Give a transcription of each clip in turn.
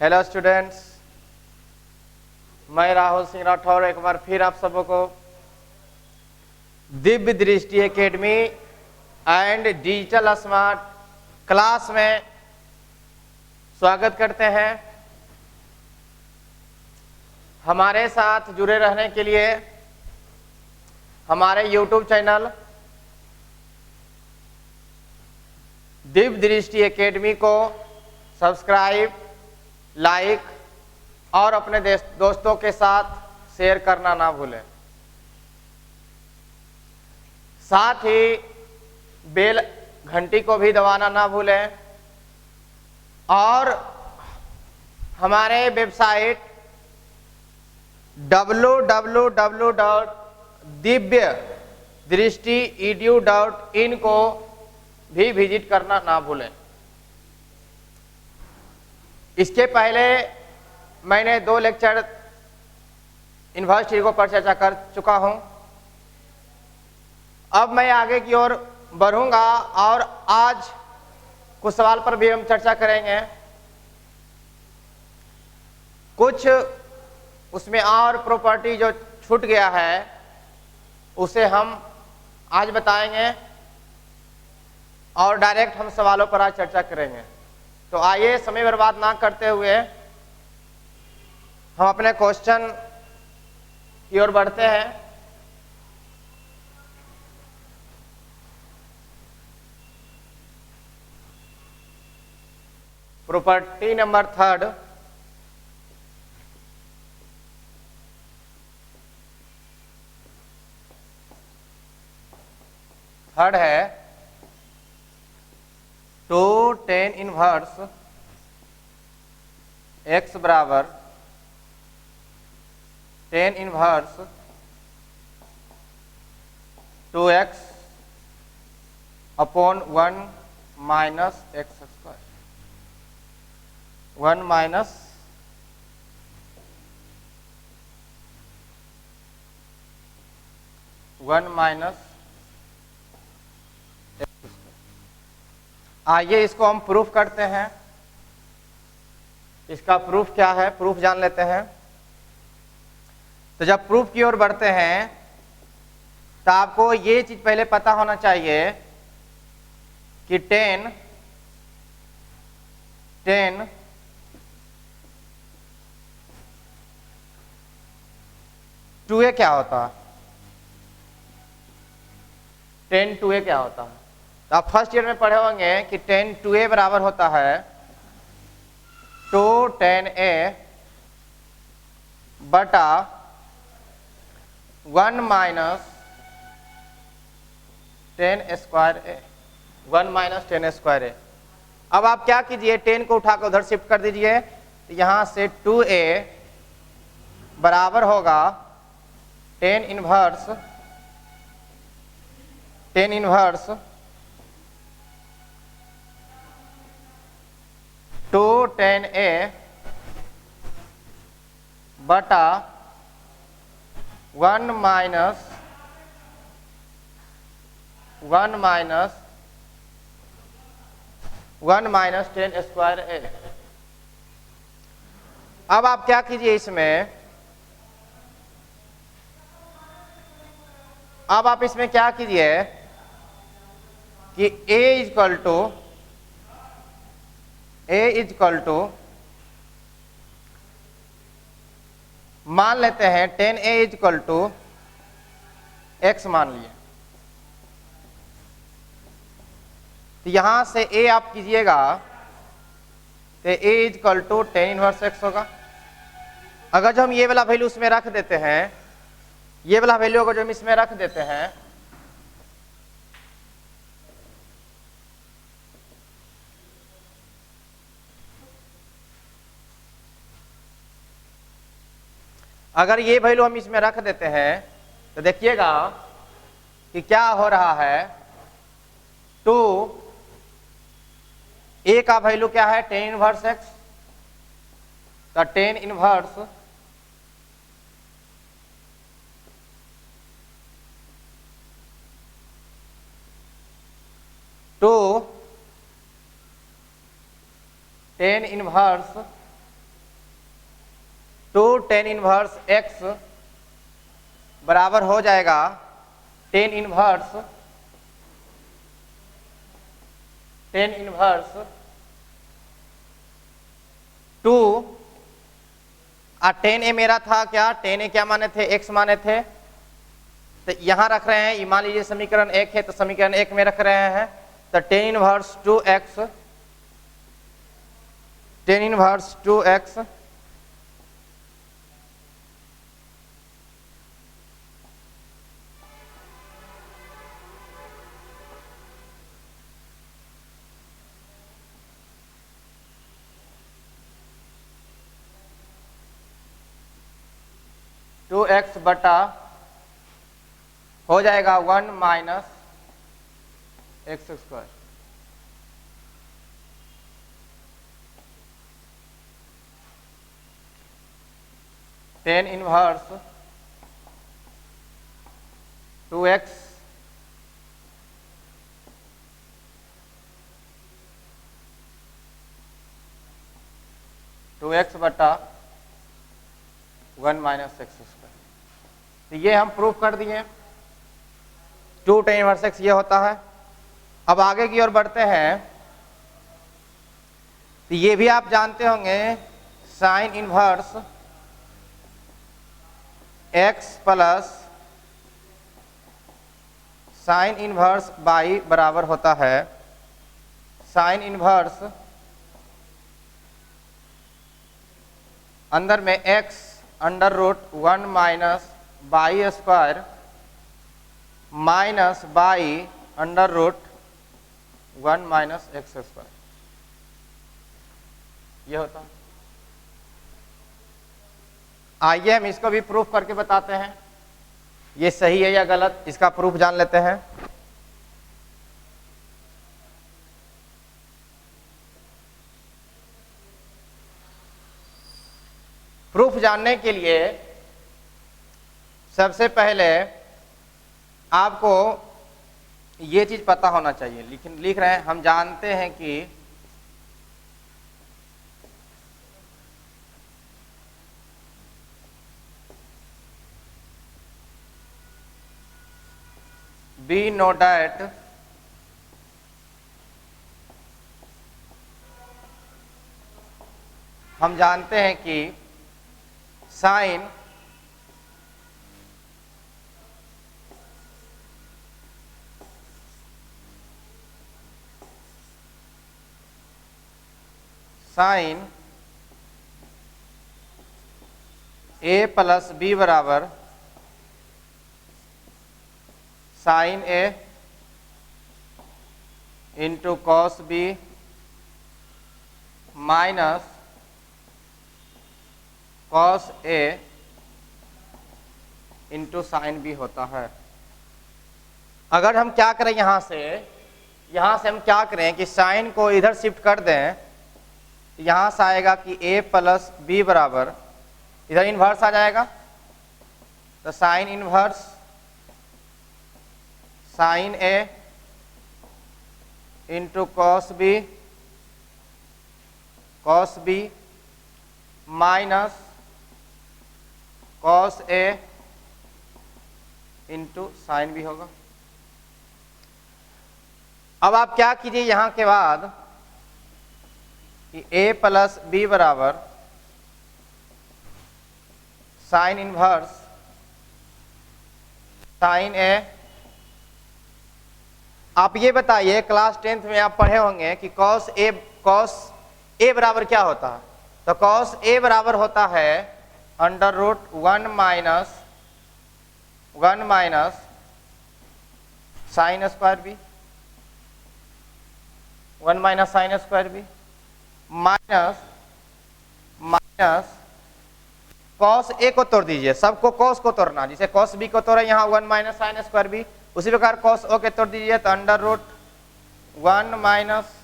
Hello students, मैं राहुल सिंह राठौर एक बार फिर आप सबको दिव्य दृष्टि academy and digital smart class में स्वागत करते हैं। हमारे साथ जुड़े रहने के लिए हमारे YouTube चैनल दिव्य दृष्टि एकेडमी को सब्सक्राइब, लाइक और अपने दोस्तों के साथ शेयर करना ना भूलें। साथ ही बेल घंटी को भी दबाना ना भूलें और हमारे वेबसाइट www.divyadrishti.edu.in को भी विजिट करना ना भूलें। इसके पहले मैंने 2 लेक्चर यूनिवर्सिटी को पर चर्चा कर चुका हूं। अब मैं आगे की ओर बढ़ूंगा और आज कुछ सवाल पर भी हम चर्चा करेंगे। कुछ उसमें और प्रॉपर्टी जो छूट गया है उसे हम आज बताएंगे और डायरेक्ट हम सवालों पर आज चर्चा करेंगे। तो आइए समय बर्बाद ना करते हुए हम अपने क्वेश्चन की ओर बढ़ते हैं। प्रॉपर्टी नंबर 3 है 2 tan इनवर्स x बराबर tan inverse 2x upon 1 minus x square 1 minus आइए इसको हम प्रूफ करते हैं। इसका प्रूफ क्या है, प्रूफ जान लेते हैं। तो जब प्रूफ की ओर बढ़ते हैं तो आपको ये चीज पहले पता होना चाहिए कि tan 2a क्या होता है। tan 2a क्या होता है? तो आप फर्स्ट ईयर में पढ़े होंगे कि tan 2a बराबर होता है 2 tan a बटा 1 minus tan square a 1 minus tan square a। अब आप क्या कीजिए, tan को उठाकर उधर शिफ्ट कर दीजिए। तो यहां से 2a बराबर होगा tan इनवर्स 2 tan a बटा 1 माइनस tan स्क्वायर a। अब आप क्या कीजिए, इसमें अब आप इसमें क्या कीजिए कि a इक्वल टू मान लेते हैं tan a equal to x मान लिए। तो यहां से a आप कीजिएगा तो a equal to tan inverse x होगा। अगर जो हम ये वाला वैल्यू उसमें रख देते हैं, ये वाला वैल्यू अगर जो हम इसमें रख देते हैं अगर ये वैल्यू हम इसमें रख देते हैं तो देखिएगा कि क्या हो रहा है। 2 a का वैल्यू क्या है, tan इनवर्स x। तो tan inverse 2 tan inverse two tan inverse x बराबर हो जाएगा टेन इनवर्स टू, टेन ए मेरा था क्या, टेन ए क्या माने थे, एक्स माने थे, तो यहां रख रहे हैं, मान लीजिए समीकरण एक है तो समीकरण एक में रख रहे हैं, तो tan inverse two x, tan inverse two x two x बटा हो जाएगा 1 minus x square. Tan inverse two x बटा 1 माइनस एक्स स्क्वायर। तो ये हम प्रूफ कर दिए, टू टेन इनवर्स एक्स ये होता है। अब आगे की ओर बढ़ते हैं, तो ये भी आप जानते होंगे sine inverse x plus sine inverse y बराबर होता है साइन इनवर्स अंदर में x under root 1 minus y square minus y under root 1 minus x square, ये होता है। आइए हम इसको भी प्रूफ करके बताते हैं, ये सही है या गलत, इसका प्रूफ जान लेते हैं। प्रूफ जानने के लिए सबसे पहले आपको ये चीज पता होना चाहिए, लेकिन लिख रहे हैं, हम जानते हैं कि we know that हम जानते हैं कि साइन ए प्लस बी बराबर sine A into cos B minus cos A into sine B होता है। अगर हम क्या करें, यहां से हम क्या करें कि साइन को इधर शिफ्ट कर दें, यहां से आएगा कि a प्लस बी बराबर, इधर इनवर्स आ जाएगा, तो sine inverse sine A into cos B minus cos A into sine B होगा। अब आप क्या कीजिए, यहां के बाद कि a प्लस बी बराबर साइन इनवर्स साइन ए। आप ये बताइए, क्लास 10th में आप पढ़े होंगे कि कॉस ए बराबर क्या होता है, तो कॉस ए बराबर होता है under root 1 minus sine square B, 1 minus sine square B minus cos A को तोड़ दीजिए, सबको कॉस को तोड़ना, जिसे कॉस बी को तोड़े यहाँ 1 माइनस साइन स्क्वायर बी, उसी प्रकार कॉस ओ के तोड़ दीजिए, तो under root 1 minus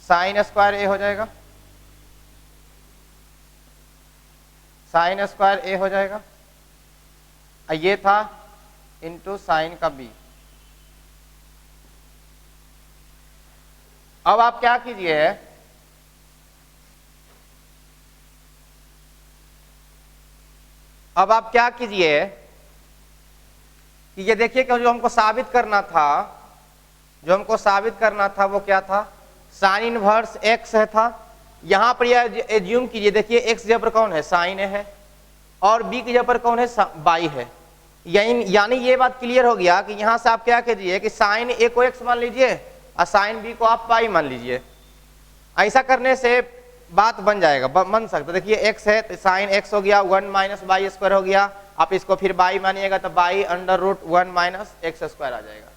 sine square A हो जाएगा, साइन स्क्वायर ए हो जाएगा, ये था इंटू साइन का बी। अब आप क्या कीजिए, अब आप क्या कीजिए कि ये देखिए कि जो हमको साबित करना था, जो हमको साबित करना था वो क्या था, साइन इनवर्स एक्स है था। यहां पर यह एज्यूम कीजिए, देखिए एक्स जगह पर कौन है, साइन है, और बी की जगह पर कौन है, बाई है। यानी ये बात क्लियर हो गया कि यहां से आप क्या कीजिए कि साइन ए को एक्स मान लीजिए और साइन बी को आप पाई मान लीजिए। ऐसा करने से बात बन जाएगा, बन सकता। देखिए एक्स है तो साइन एक्स हो गया, 1 माइनस बाई स्क्वायर हो गया। आप इसको फिर बाई मानिएगा तो बाई under root 1 minus x square आ जाएगा।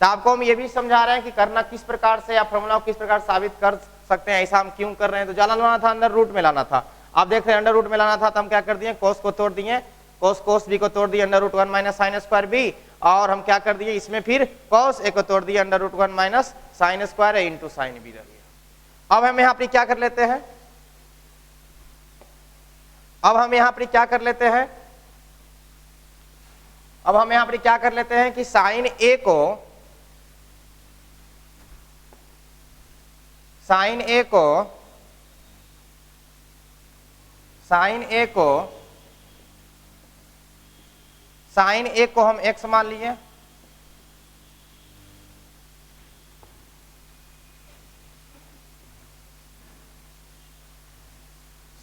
तो आपको हम ये भी समझा रहे हैं कि करना किस प्रकार से, आप फॉर्मूला को किस प्रकार साबित कर सकते हैं। ऐसा हम क्यों कर रहे हैं, तो ज्यादा लाना था, अंडर रूट में लाना था। आप देख रहे हैं अंडर रूट में लाना था तो हम क्या कर दिए, कोस को तोड़ दिए, कोस बी को तोड़ दिए under root 1 minus sine square B, और हम क्या कर दिए इसमें फिर कोस ए को तोड़ दिए under root 1 minus sine square A into sine B रह गया। अब हम यहाँ पर क्या कर लेते हैं, अब हम यहाँ पर क्या कर लेते हैं, अब हम यहाँ पर क्या कर लेते हैं कि साइन ए को, साइन ए को हम x मान लिए,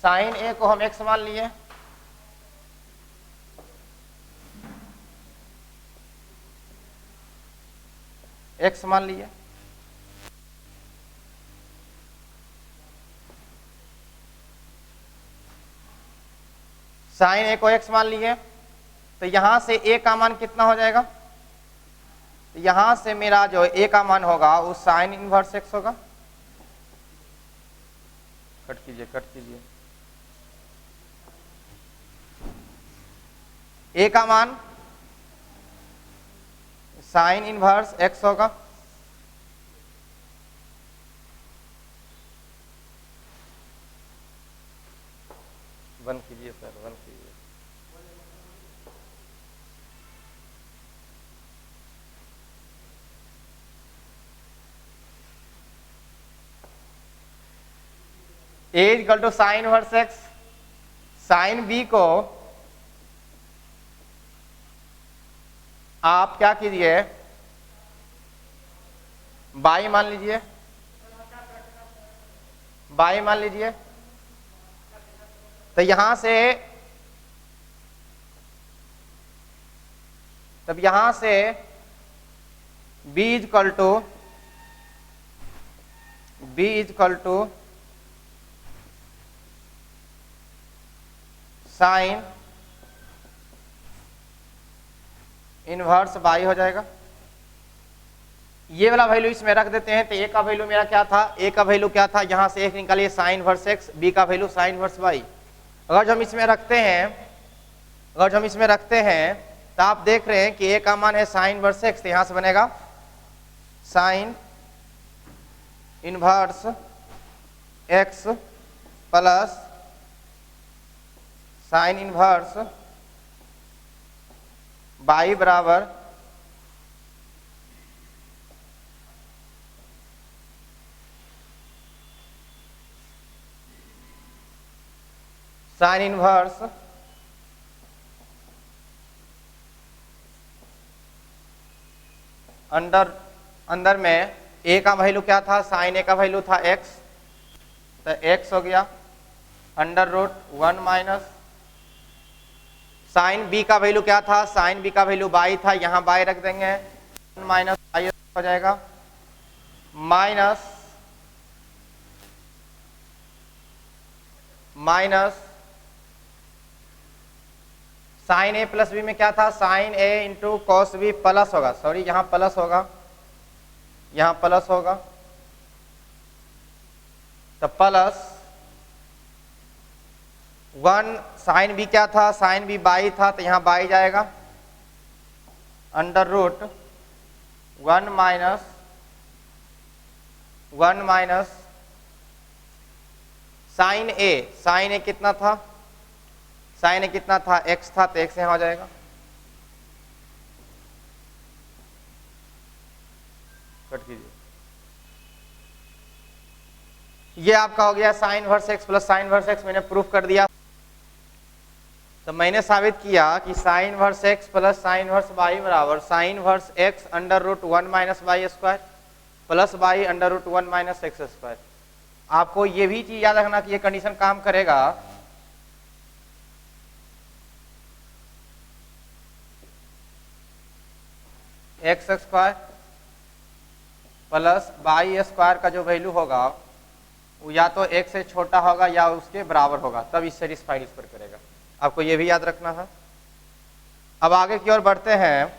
साइन ए को हम x मान लिए, x मान लिए, साइन ए को x मान लिए। तो यहां से a का मान कितना हो जाएगा, तो यहां से मेरा जो a का मान होगा वो साइन इनवर्स x होगा। कट कीजिए, कट कीजिए, a का मान साइन इनवर्स x होगा, बंद कीजिए सर, बंद कीजिए। A equal to sine inverse X, sine B को आप क्या कीजिए, बाई मान लीजिए, बाई मान लीजिए। तो यहां से, तब यहां से b equal to sine inverse y हो जाएगा। ये वाला वैल्यू इसमें रख देते हैं। तो ए का वैल्यू मेरा क्या था, ए का वैल्यू क्या था, यहां से एक निकालिए साइन इनवर्स एक्स, बी का वैल्यू साइन इनवर्स वाई। अगर हम इसमें रखते हैं, अगर हम इसमें रखते हैं तो आप देख रहे हैं कि ए का मान है साइन इनवर्स एक्स, तो यहां से बनेगा sign inverse x plus sine inverse y बराबर साइन इनवर्स अंदर में ए का वैल्यू क्या था, साइन ए का वैल्यू था एक्स, तो एक्स हो गया under root 1 minus sine B का वैल्यू क्या था, साइन बी का वैल्यू बाई था, यहां बाई रख देंगे, 1 माइनस बाई हो जाएगा minus sign A plus B में क्या था, sign A into cos B plus होगा, सॉरी यहां प्लस होगा, यहां प्लस होगा, तो प्लस 1 साइन बी क्या था, साइन बी बाई था, तो यहां बाई जाएगा अंडर रूट 1 माइनस साइन ए कितना था, साइन ए कितना था, एक्स था, तो एक्स यहां हो जाएगा। कट कीजिए, ये आपका हो गया sine verse x plus sine verse x, मैंने प्रूफ कर दिया। तो मैंने साबित किया कि sine inverse x plus sine inverse y बराबर sine inverse x under root 1 minus y square plus y under root 1 minus x square. आपको ये भी चीज याद रखना कि ये कंडीशन काम करेगा x square plus y square का जो वैल्यू होगा वो या तो एक से छोटा होगा या उसके बराबर होगा, तब इस सेटिस्फाइड इस पर करेगा। आपको ये भी याद रखना है। अब आगे की ओर बढ़ते हैं,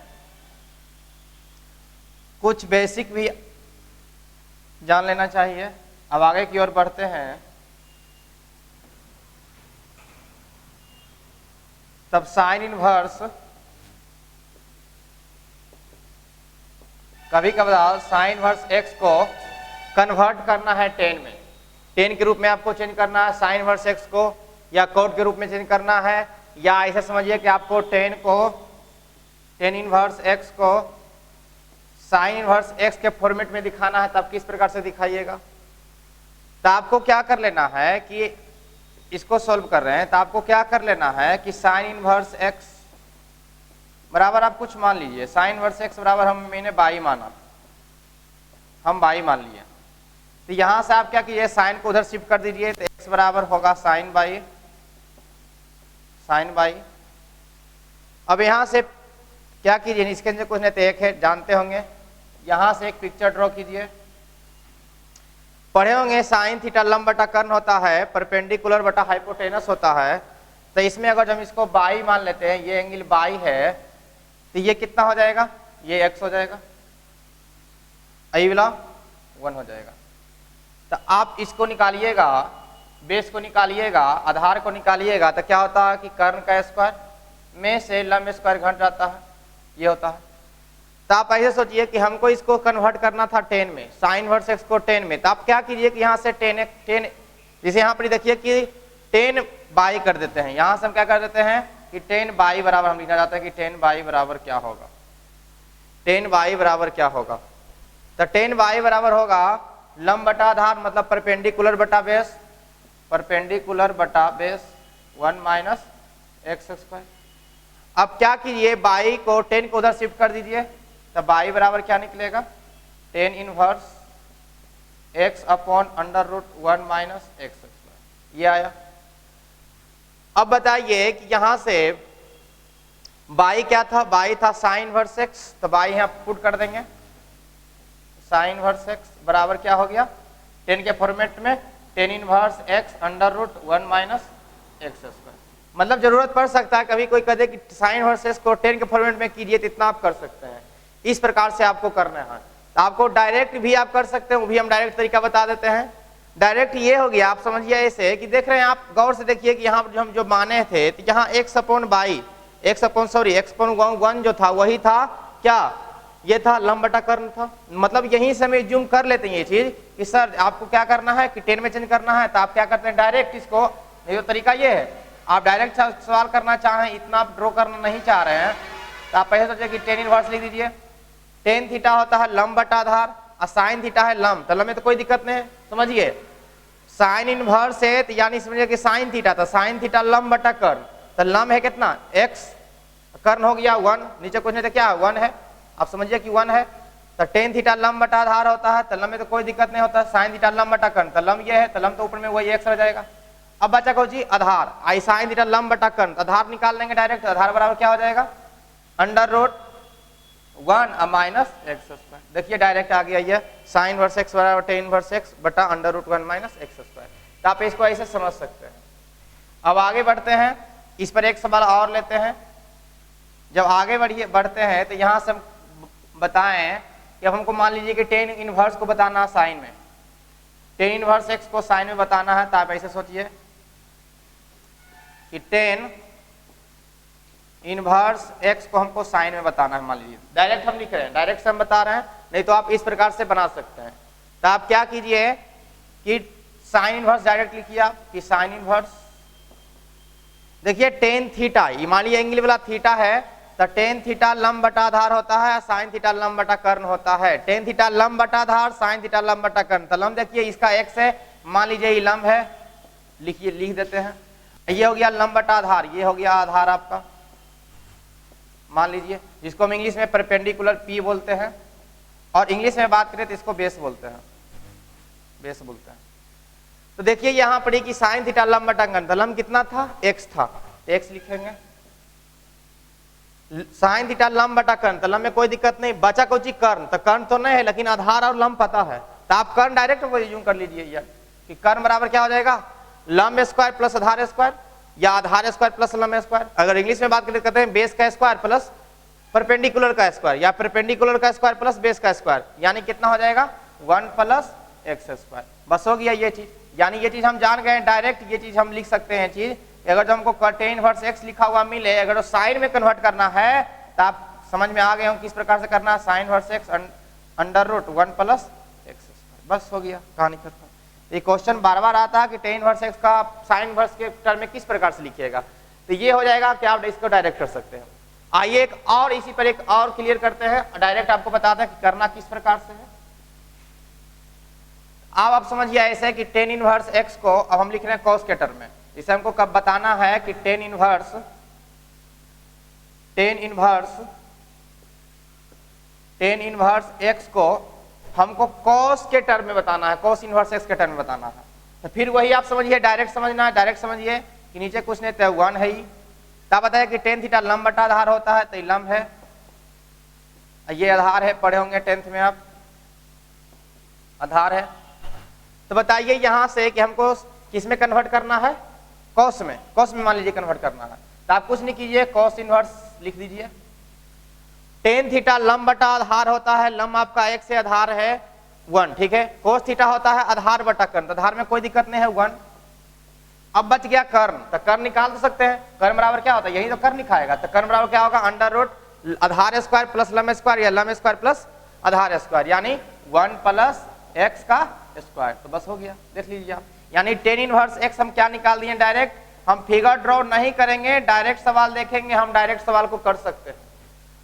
कुछ बेसिक भी जान लेना चाहिए। अब आगे की ओर बढ़ते हैं, तब साइन इनवर्स कभी कभार साइन इनवर्स एक्स को कन्वर्ट करना है टेन में, टेन के रूप में आपको चेंज करना है। साइन इनवर्स एक्स को या कोट के रूप में चेंज करना है, या ऐसा समझिए कि आपको टेन इनवर्स एक्स को साइन इनवर्स एक्स के फॉर्मेट में दिखाना है, तब किस प्रकार से दिखाइएगा। तो आपको क्या कर लेना है कि इसको सॉल्व कर रहे हैं तो आपको क्या कर लेना है कि साइन इनवर्स एक्स बराबर आप कुछ मान लीजिए, साइन इनवर्स एक्स बराबर मैंने बाई माना, हम बाई मान लिए। तो यहां से आप क्या कीजिए, साइन को उधर शिफ्ट कर दीजिए, तो एक्स बराबर होगा साइन बाई साइन बाई। अब यहां से क्या कीजिए, इसके अंदर कुछ नहीं तो एक है, जानते होंगे। यहां से एक पिक्चर ड्रॉ कीजिए, पढ़े होंगे साइन थीटा लंब बटा कर्ण होता है, परपेंडिकुलर बटा हाइपोटेनस होता है। तो इसमें अगर हम इसको बाई मान लेते हैं, ये एंगल बाई है, तो ये कितना हो जाएगा, ये एक्स हो जाएगा, आई वाला 1 हो जाएगा। तो आप इसको निकालिएगा, बेस को निकालिएगा, आधार को निकालिएगा, तो क्या होता है कि कर्ण का स्क्वायर में से लंब स्क्वायर घट जाता है, ये होता है। तो आप ऐसे सोचिए कि हमको इसको कन्वर्ट करना था 10 में, साइन इनवर्स एक्स को 10 में। तो आप क्या कीजिए कि यहाँ से 10 जैसे यहाँ पर देखिए कि 10 बाई कर देते हैं, यहाँ से हम क्या कर देते हैं कि 10 बाई बराबर हम लिखना चाहते हैं कि 10 बाई बराबर क्या होगा, 10 बाई बराबर क्या होगा। तो 10 बाई बराबर होगा लंब बटा आधार, मतलब परपेंडिकुलर बटा बेस, परपेंडिकुलर बटा बेस 1 माइनस एक्स स्क्वायर। अब क्या कीजिए, बाई को 10 को उधर शिफ्ट कर दीजिए, तो बाई बराबर क्या निकलेगा, 10 inverse x upon under root 1 minus x square, ये आया। अब बताइए कि यहां से बाई क्या था, बाई था साइन इनवर्स एक्स, तो बाई यहां पुट कर देंगे, साइन इनवर्स एक्स बराबर क्या हो गया 10 के फॉर्मेट में 10 inverse x under root 1 minus x square. मतलब जरूरत पड़ सकता है कभी कोई कहे कि साइन इनवर्स एक्स को 10 के फॉर्मेट में कीजिए, तो इतना आप कर सकते हैं। इस प्रकार से आपको करना है। तो आपको डायरेक्ट भी आप कर सकते हैं, वो भी हम डायरेक्ट तरीका बता देते हैं। डायरेक्ट ये हो गया, आप समझिए ऐसे कि देख रहे हैं आप, गौर से देखिए कि यहाँ हम जो माने थे, तो यहाँ एक्स अपॉन 1 जो था वही था क्या, ये था लंब बटा कर्ण था। मतलब यहीं से हमें जूम कर लेते हैं ये चीज कि सर आपको क्या करना है कि 10 में चेंज करना है, तो आप क्या करते हैं डायरेक्ट इसको, ये तो तरीका ये है, आप डायरेक्ट सवाल करना चाहें, इतना आप ड्रॉ करना नहीं चाह रहे हैं, तो आप पहले सोचिए कि 10 इनवर्स लिख दीजिए। 10 थीटा होता है लंब बटा आधार और साइन थीटा है लंब, तो लंब में तो कोई दिक्कत नहीं है, समझिए। साइन इनवर्स है तो यानी समझिए कि साइन थीटा, तो साइन थीटा लंब बटा कर्ण, तो लंब है कितना एक्स, कर्ण हो गया 1, नीचे कुछ नहीं तो क्या 1 है, आप समझिए कि 1 है। तो 10 थीटा लंब बटा आधार होता है, तो लंब में तो कोई दिक्कत नहीं होता। साइन थीटा लंब बटा कर्ण, तो लंब ये है, तो लंब तो ऊपर में वही एक्स रह जाएगा। अब बचा को जी आधार, आई साइन थीटा लंब बटा कर्ण, आधार निकाल लेंगे डायरेक्ट, आधार बराबर क्या हो जाएगा under root 1 minus x square. देखिए डायरेक्ट आ गया ये साइन इनवर्स एक्स बराबर 10 इनवर्स एक्स बटा under root 1 minus x square. तो आप इसको ऐसे समझ सकते हैं। अब आगे बढ़ते हैं, इस पर एक सवाल और लेते हैं। जब आगे बढ़ते हैं तो यहां से बताएं कि अब हमको मान लीजिए कि 10 इनवर्स को बताना साइन में, 10 इनवर्स एक्स को साइन में बताना है, तो आप ऐसे सोचिए कि 10 इनवर्स एक्स को हमको साइन में बताना है। मान लीजिए डायरेक्ट हम लिख रहे हैं, डायरेक्ट से हम बता रहे हैं, नहीं तो आप इस प्रकार से बना सकते हैं। तो आप क्या कीजिए कि साइन इनवर्स डायरेक्ट लिखिए आप कि साइन इनवर्स, देखिए 10 थीटा, ये मान लीजिए एंगल वाला थीटा है, तो 10 थीटा लंब बटा आधार होता है, साइन थीटा लंब बटा कर्ण होता है। 10 थीटा लंब बटा आधार, साइन थीटा लंब बटा कर्ण, तो लंब देखिए इसका एक्स है, मान लीजिए ये लंब है, लिखिए लिख देते हैं। ये हो गया लंब बटा आधार, ये हो गया आधार आपका, मान लीजिए, जिसको हम इंग्लिश में परपेंडिकुलर पी बोलते हैं, और इंग्लिश में बात करें तो इसको बेस बोलते हैं, बेस बोलते हैं। तो देखिए यहाँ पढ़ी कि साइन थीटा लंब बटा कर्ण, तो लंब कितना था, x था, x लिखेंगे। साइन थीटा लंब बटा कर्ण, तो लंब में कोई दिक्कत नहीं, बचा कोई चीज कर्ण, तो कर्ण तो नहीं है लेकिन आधार और लंब पता है, तो आप कर्ण डायरेक्ट यूं कर लीजिए यार कि कर्ण बराबर क्या हो जाएगा, लंब स्क्वायर प्लस आधार स्क्वायर, या आधार स्क्वायर प्लस लंब स्क्वायर। अगर इंग्लिश में बात करते हैं बेस का स्क्वायर प्लस परपेंडिकुलर का स्क्वायर, या परपेंडिकुलर का स्क्वायर प्लस बेस का स्क्वायर, यानी कितना हो जाएगा 1 प्लस एक्स स्क्वायर। बस हो गया ये चीज, यानी ये चीज हम जान गए डायरेक्ट, ये चीज हम लिख सकते हैं चीज। अगर जो हमको tan इनवर्स x लिखा हुआ मिले, अगर वो साइन में कन्वर्ट करना है तो आप समझ में आ गए हो किस प्रकार से करना है, sine inverse x under root 1 plus x square. बस हो गया, कहानी खत्म। ये क्वेश्चन बार बार आता है कि tan इनवर्स x का साइन इनवर्स के टर्म में किस प्रकार से लिखिएगा, तो ये हो जाएगा कि आप इसको डायरेक्ट कर सकते हैं। आइए एक और इसी पर एक और क्लियर करते हैं, डायरेक्ट आपको बताते हैं कि करना किस प्रकार से है। अब आप समझिए ऐसे है कि tan इनवर्स x को अब हम लिख रहे हैं cos के टर्म में। इसे हमको कब बताना है कि tan इनवर्स x को हमको cos के टर्म में बताना है, cos इनवर्स x के टर्म में बताना है। तो फिर वही आप समझिए, डायरेक्ट समझना है, डायरेक्ट समझिए कि नीचे कुछ नहीं तो 1 है ही। तब बताया कि tan थीटा लंब बटा आधार होता है, तो ये लंब है, ये आधार है, पढ़े होंगे 10th में आप, आधार है। तो बताइए यहां से कि हमको किस में कन्वर्ट करना है, cos में, cos में मान लीजिए कन्वर्ट करना है, तो आप कुछ नहीं कीजिए, cos इनवर्स लिख दीजिए। tan थीटा लंब बटा आधार होता है, लंब आपका x से आधार है 1, ठीक है। cos थीटा होता है आधार बटा कर्ण, तो आधार में कोई दिक्कत नहीं है 1। अब बच गया कर्ण, तो कर्ण निकाल तो सकते हैं, कर्ण बराबर क्या होता है, यही तो कर्ण लिखाएगा, तो कर्ण बराबर क्या होगा, अंडर रूट आधार स्क्वायर प्लस लंब स्क्वायर, या लंब स्क्वायर प्लस आधार स्क्वायर, यानी 1 प्लस एक्स का स्क्वायर। तो बस हो गया, देख लीजिए आप, यानी tan इनवर्स x हम क्या निकाल दिए डायरेक्ट। हम फिगर ड्रॉ नहीं करेंगे, डायरेक्ट सवाल देखेंगे, हम डायरेक्ट सवाल को कर सकते हैं।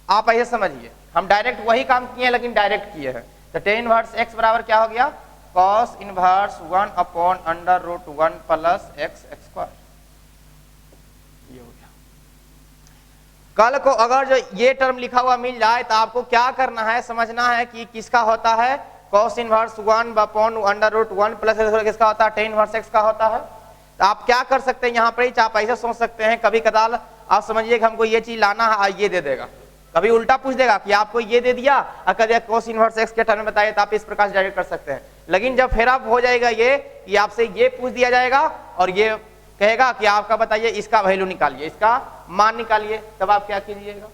आप ऐसे समझिए, हम डायरेक्ट वही काम किए हैं लेकिन डायरेक्ट किए हैं। तो tan इनवर्स x बराबर क्या हो गया, cos inverse 1 upon under root 1 plus x square, ये हो गया। कल को अगर जो ये टर्म लिखा हुआ मिल जाए तो आपको क्या करना है, समझना है कि किसका होता है, cos inverse 1 upon under root 1 plus किसका होता है, tan इनवर्स x का होता है। तो आप क्या कर सकते हैं यहाँ पर, आप ऐसे सोच सकते हैं, कभी कदाल आप समझिए कि हमको ये चीज लाना है, ये दे देगा, कभी उल्टा पूछ देगा कि आपको ये दे दिया और कह दिया cos इनवर्स x के टर्म में बताइए, तो आप इस प्रकार से डायरेक्ट कर सकते हैं। लेकिन जब फिर आप हो जाएगा ये कि आपसे ये पूछ दिया जाएगा और ये कहेगा कि आपका बताइए इसका वैल्यू निकालिए, इसका मान निकालिए, तब आप क्या कीजिएगा,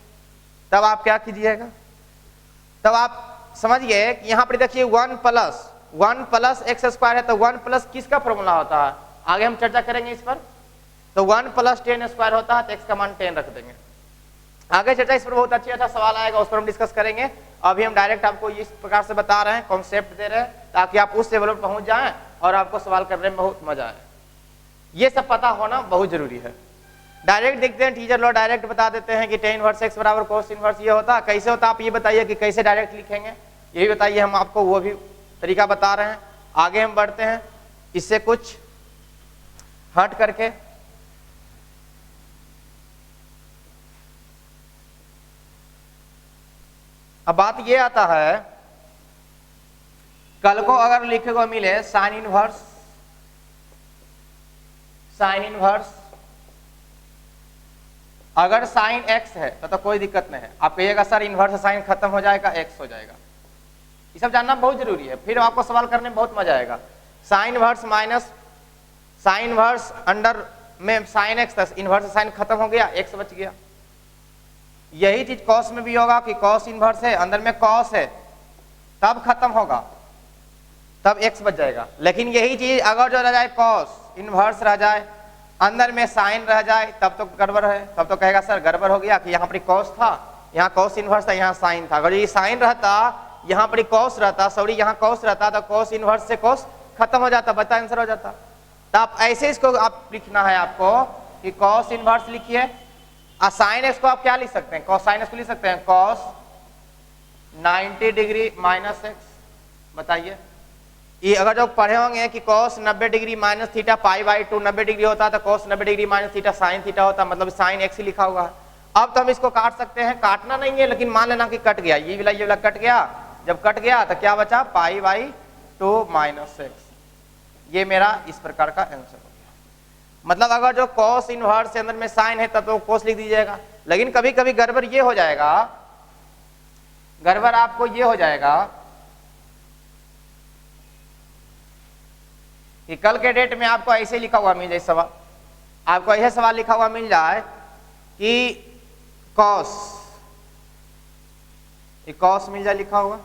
तब आप समझिए कि यहाँ पर देखिए 1 प्लस एक्स स्क्वायर है, तो 1 प्लस किसका फॉर्मूला होता है, आगे हम चर्चा करेंगे इस पर। तो 1 प्लस tan स्क्वायर होता है, तो x का मान 10 रख देंगे। आगे चर्चा इस पर बहुत अच्छा सवाल आएगा, उस पर हम डिस्कस करेंगे। अभी हम डायरेक्ट आपको इस प्रकार से बता रहे हैं, कॉन्सेप्ट दे रहे हैं, ताकि आप उस लेवल पर पहुंच जाएं और आपको सवाल करने में बहुत मजा आए। ये सब पता होना बहुत जरूरी है। डायरेक्ट देखते हैं, टीचर लोग डायरेक्ट बता देते हैं कि tan इनवर्स x बराबर cos इनवर्स ये होता है। कैसे होता है आप ये बताइए कि कैसे डायरेक्ट लिखेंगे, ये भी बताइए, हम आपको वो भी तरीका बता रहे हैं। आगे हम बढ़ते हैं, इससे कुछ हट करके अब बात ये आता है, कल को अगर लिखे को मिले साइन इनवर्स अगर साइन x है तो कोई दिक्कत नहीं है, आप कहिएगा सर इनवर्स साइन खत्म हो जाएगा, x हो जाएगा। ये सब जानना बहुत जरूरी है, फिर आपको सवाल करने में बहुत मजा आएगा। Sine inverse minus sine inverse under में साइन x, इनवर्स साइन खत्म हो गया, x बच गया। यही चीज कॉस में भी होगा कि कॉस इनवर्स है, अंदर में कॉस है, तब खत्म होगा, तब x बच जाएगा। लेकिन यही चीज अगर जो रह जाए कॉस इनवर्स रह जाए, अंदर में साइन रह जाए, तब तो गड़बड़ है, तब तो कहेगा सर गड़बड़ हो गया कि यहाँ पर कॉस था, यहाँ कॉस इनवर्स था, यहाँ साइन था। अगर ये साइन रहता, यहाँ पर कॉस रहता, सॉरी यहाँ कॉस रहता, तो कॉस इनवर्स से कॉस खत्म हो जाता, बता आंसर हो जाता। तो आप ऐसे इसको आप लिखना है आपको कि कॉस इनवर्स लिखिए, साइन एक्स को आप क्या लिख सकते हैं, कॉस साइन एक्स को लिख सकते हैं कॉस 90 डिग्री माइनस एक्स। बताइए ये अगर जो पढ़े होंगे कि cos 90 degree minus theta pi by 2 90 degree होता तो cos 90 degree minus theta sine theta होता, मतलब साइन x ही लिखा हुआ है। अब तो हम इसको काट सकते हैं, काटना नहीं है लेकिन मान लेना कि कट गया, ये वाला कट गया, जब कट गया तो क्या बचा पाई बाई 2 माइनस एक्स। ये मेरा इस प्रकार का आंसर हो गया। मतलब अगर जो cos इनवर्स के अंदर में साइन है तब तो cos लिख दीजिएगा, लेकिन कभी कभी गड़बड़ ये हो जाएगा, गड़बड़ आपको ये हो जाएगा कि कल के डेट में आपको ऐसे लिखा हुआ मिल जाए सवाल, आपको ऐसे सवाल लिखा हुआ मिल जाए कि cos, cos मिल जाए लिखा हुआ,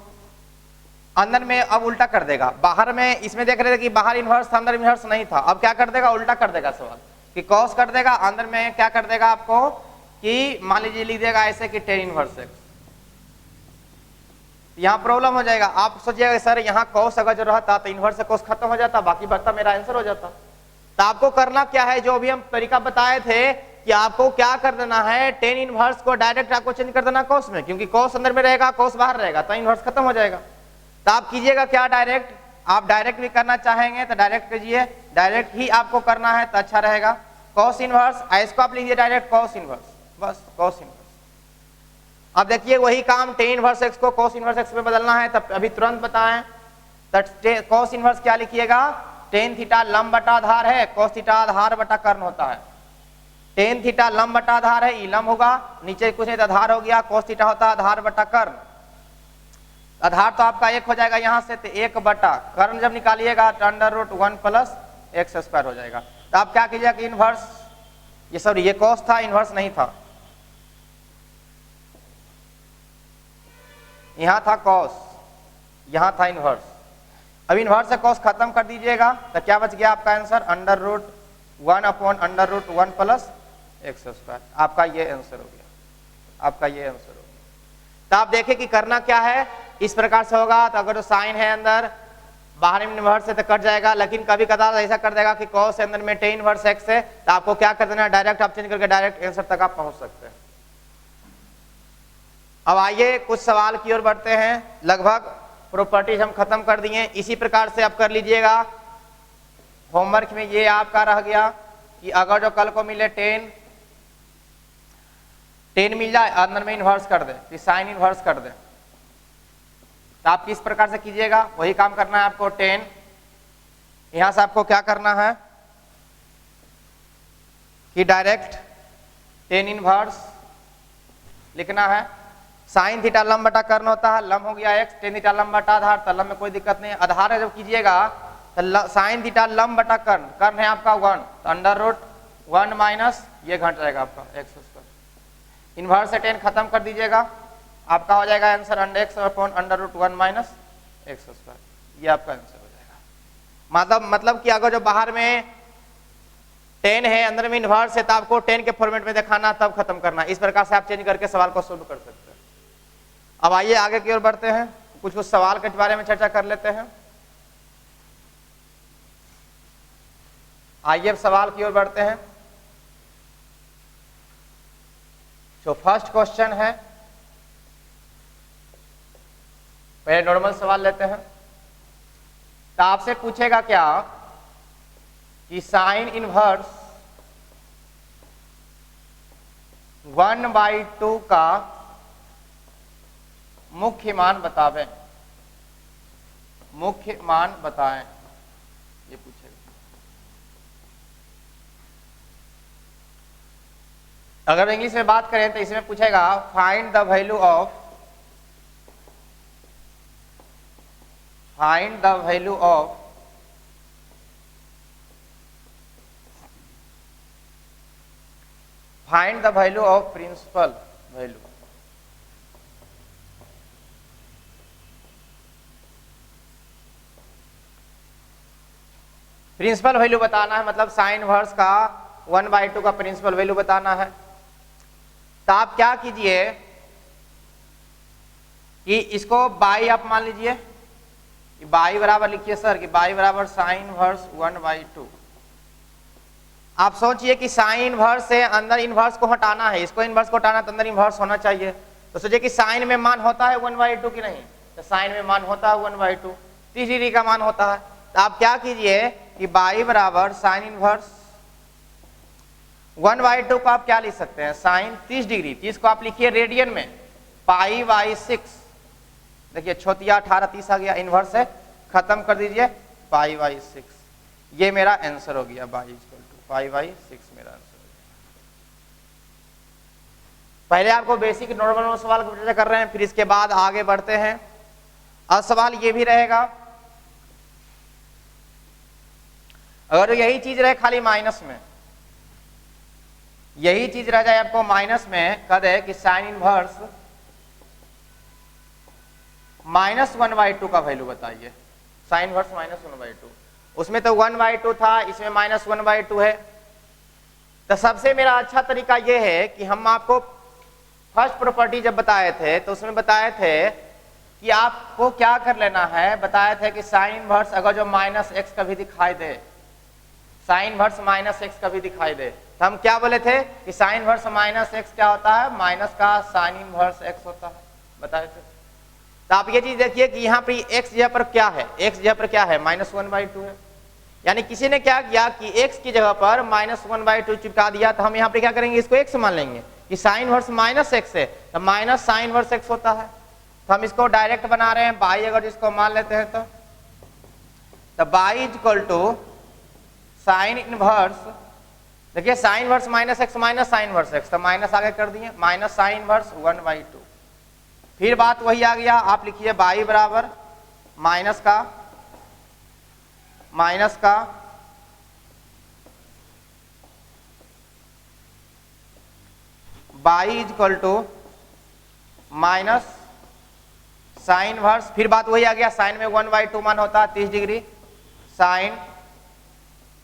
अंदर में अब उल्टा कर देगा, बाहर में इसमें देख रहे थे कि बाहर इनवर्स था अंदर इनवर्स नहीं था, अब क्या कर देगा उल्टा कर देगा सवाल कि cos कर देगा, अंदर में क्या कर देगा आपको कि मान लीजिए लिख देगा ऐसे कि tan इनवर्स x। यहाँ प्रॉब्लम हो जाएगा, आप सोचिएगा सर यहाँ cos अगर जो रहता तो इनवर्स से cos खत्म हो जाता, बाकी बढ़ता मेरा आंसर हो जाता। तो आपको करना क्या है, जो भी हम तरीका बताए थे कि आपको क्या कर देना है, tan इनवर्स को डायरेक्ट आपको चेंज कर देना cos में, क्योंकि cos अंदर में रहेगा cos बाहर रहेगा तो इनवर्स खत्म हो जाएगा। तो आप कीजिएगा क्या, डायरेक्ट, आप डायरेक्ट भी करना चाहेंगे तो डायरेक्ट कीजिए, डायरेक्ट ही आपको करना है तो अच्छा रहेगा। cos इनवर्स इसको आप लीजिए डायरेक्ट cos इनवर्स, बस cos इनवर्स। अब देखिए वही काम tan इनवर्स x को cos इनवर्स x में बदलना है, तब अभी तुरंत बताएं। तो cos इनवर्स क्या लिखिएगा, tan थीटा लंब बटा आधार है, cos थीटा आधार बटा कर्ण होता है। tan थीटा लंब बटा आधार है, लंब होगा, नीचे कुछ नहीं तो आधार हो गया, cos थीटा होता है आधार बटा कर्ण। आधार तो आपका 1 हो जाएगा यहाँ से, तो 1 बटा कर्ण जब निकालिएगा तो √1 प्लस एक्स स्क्वायर हो जाएगा। तो आप क्या कीजिएगा कि इनवर्स, ये सॉरी ये cos था इनवर्स नहीं था, यहाँ था cos, यहाँ था इनवर्स। अब इनवर्स से cos खत्म कर दीजिएगा तो क्या बच गया आपका answer √1 upon √1 plus x square. आपका ये आंसर हो गया, आपका ये आंसर हो गया। तो आप देखें कि करना क्या है, इस प्रकार से होगा। तो अगर जो साइन है अंदर बाहर में इनवर्स से तो कट जाएगा, लेकिन कभी कदार ऐसा कर देगा कि cos के अंदर में tan इनवर्स x है, तो आपको क्या कर देना है, डायरेक्ट आप चेंज करके डायरेक्ट आंसर तक आप पहुंच सकते हैं। अब आइए कुछ सवाल की ओर बढ़ते हैं, लगभग प्रॉपर्टीज हम खत्म कर दिए। इसी प्रकार से आप कर लीजिएगा, होमवर्क में ये आपका रह गया कि अगर जो कल को मिले tan मिल जाए अंदर में इन्वर्स कर दे, फिर साइन इन्वर्स कर दे, तो आप किस प्रकार से कीजिएगा, वही काम करना है आपको। tan यहां से आपको क्या करना है कि डायरेक्ट tan इन्वर्स लिखना है। साइन थीटा लंब बटा कर्ण होता है, लंब हो गया x, tan थीटा लंब बटा आधार, तो लंब में कोई दिक्कत नहीं है। आधार है जब कीजिएगा तो साइन थीटा लंब बटा कर्ण, कर्ण है आपका 1, तो √1 माइनस ये घट जाएगा आपका एक्स स्क्वायर। इन्वर्स से tan खत्म कर दीजिएगा, आपका हो जाएगा answer x upon √1 minus x square. ये आपका आंसर हो जाएगा। मतलब कि अगर जो बाहर में tan है अंदर में इन्वर्स है, तो आपको tan के फॉर्मेट में दिखाना, तब खत्म करना। इस प्रकार से आप चेंज करके सवाल को सोल्व कर सकते हैं। अब आइए आगे की ओर बढ़ते हैं, कुछ सवाल के बारे में चर्चा कर लेते हैं। आइए अब सवाल की ओर बढ़ते हैं। जो फर्स्ट क्वेश्चन है, पहले नॉर्मल सवाल लेते हैं। तो आपसे पूछेगा क्या कि साइन इनवर्स 1/2 का मुख्य मान बतावें, मुख्य मान बताएं, ये पूछेगा। अगर इंग्लिश में बात करें तो इसमें पूछेगा find the value of, find the value of find the value of principal value. Principal value बताना है, मतलब साइन इनवर्स का 1/2 का प्रिंसिपल वैल्यू बताना है। तो आप क्या कीजिए कि इसको बाई आप मान लीजिए, बाई बराबर लिखिए सर कि बाई बराबर साइन इनवर्स 1/2। आप सोचिए कि साइन इनवर्स से अंदर इनवर्स को हटाना है, इसको इनवर्स को हटाना तो अंदर इनवर्स होना चाहिए। तो सोचिए कि साइन में मान होता है 1/2 की नहीं, तो साइन में मान होता है 1/2। 30 डिग्री का मान होता है। तो आप क्या कीजिए कि बाई बराबर साइन इनवर्स 1/2 को आप क्या लिख सकते हैं, साइन 30 डिग्री। 30 को आप लिखिए रेडियन में, पाई बाई 6। देखिए छोटिया 18 30 आ गया, इनवर्स है, खत्म कर दीजिए, पाई बाई 6। ये मेरा आंसर हो गया, y equal to pi by 6 मेरा आंसर हो गया। पहले आपको बेसिक नॉर्मल सवाल को चर्चा कर रहे हैं, फिर इसके बाद आगे बढ़ते हैं। अब सवाल ये भी रहेगा, अगर यही चीज रहे खाली माइनस में, यही चीज रह जाए आपको माइनस में, कह दे कि साइन इनवर्स -1/2 का वैल्यू बताइए, साइन इनवर्स -1/2। उसमें तो 1/2 था, इसमें -1/2 है। तो सबसे मेरा अच्छा तरीका यह है कि हम आपको फर्स्ट प्रॉपर्टी जब बताए थे तो उसमें बताए थे कि आपको क्या कर लेना है, बताए थे कि साइन इनवर्स अगर जो -x कभी दिखाई दे, साइन इनवर्स -x कभी दिखाई दे, तो हम क्या बोले थे कि साइन इनवर्स -x क्या होता है, माइनस का साइन इनवर्स x होता है, बताए थे। तो आप ये चीज देखिए कि यहाँ पर x जगह पर क्या है, x जगह पर क्या है, -1/2 है। यानी किसी ने क्या किया कि x की जगह पर -1/2 चिपका दिया, तो हम यहाँ पे क्या करेंगे, इसको x मान लेंगे कि साइन इनवर्स -x है, तो माइनस साइन इनवर्स x होता है। तो हम इसको डायरेक्ट बना रहे हैं, बाई अगर इसको मान लेते हैं तो y equal to sine inverse, देखिए sine inverse -x minus sine inverse x, तो माइनस आगे कर दिए, माइनस साइन इनवर्स 1/2। फिर बात वही आ गया, आप लिखिए बाई बराबर माइनस का y equal to minus sine inverse, फिर बात वही आ गया, साइन में 1/2 मान होता है 30 डिग्री, साइन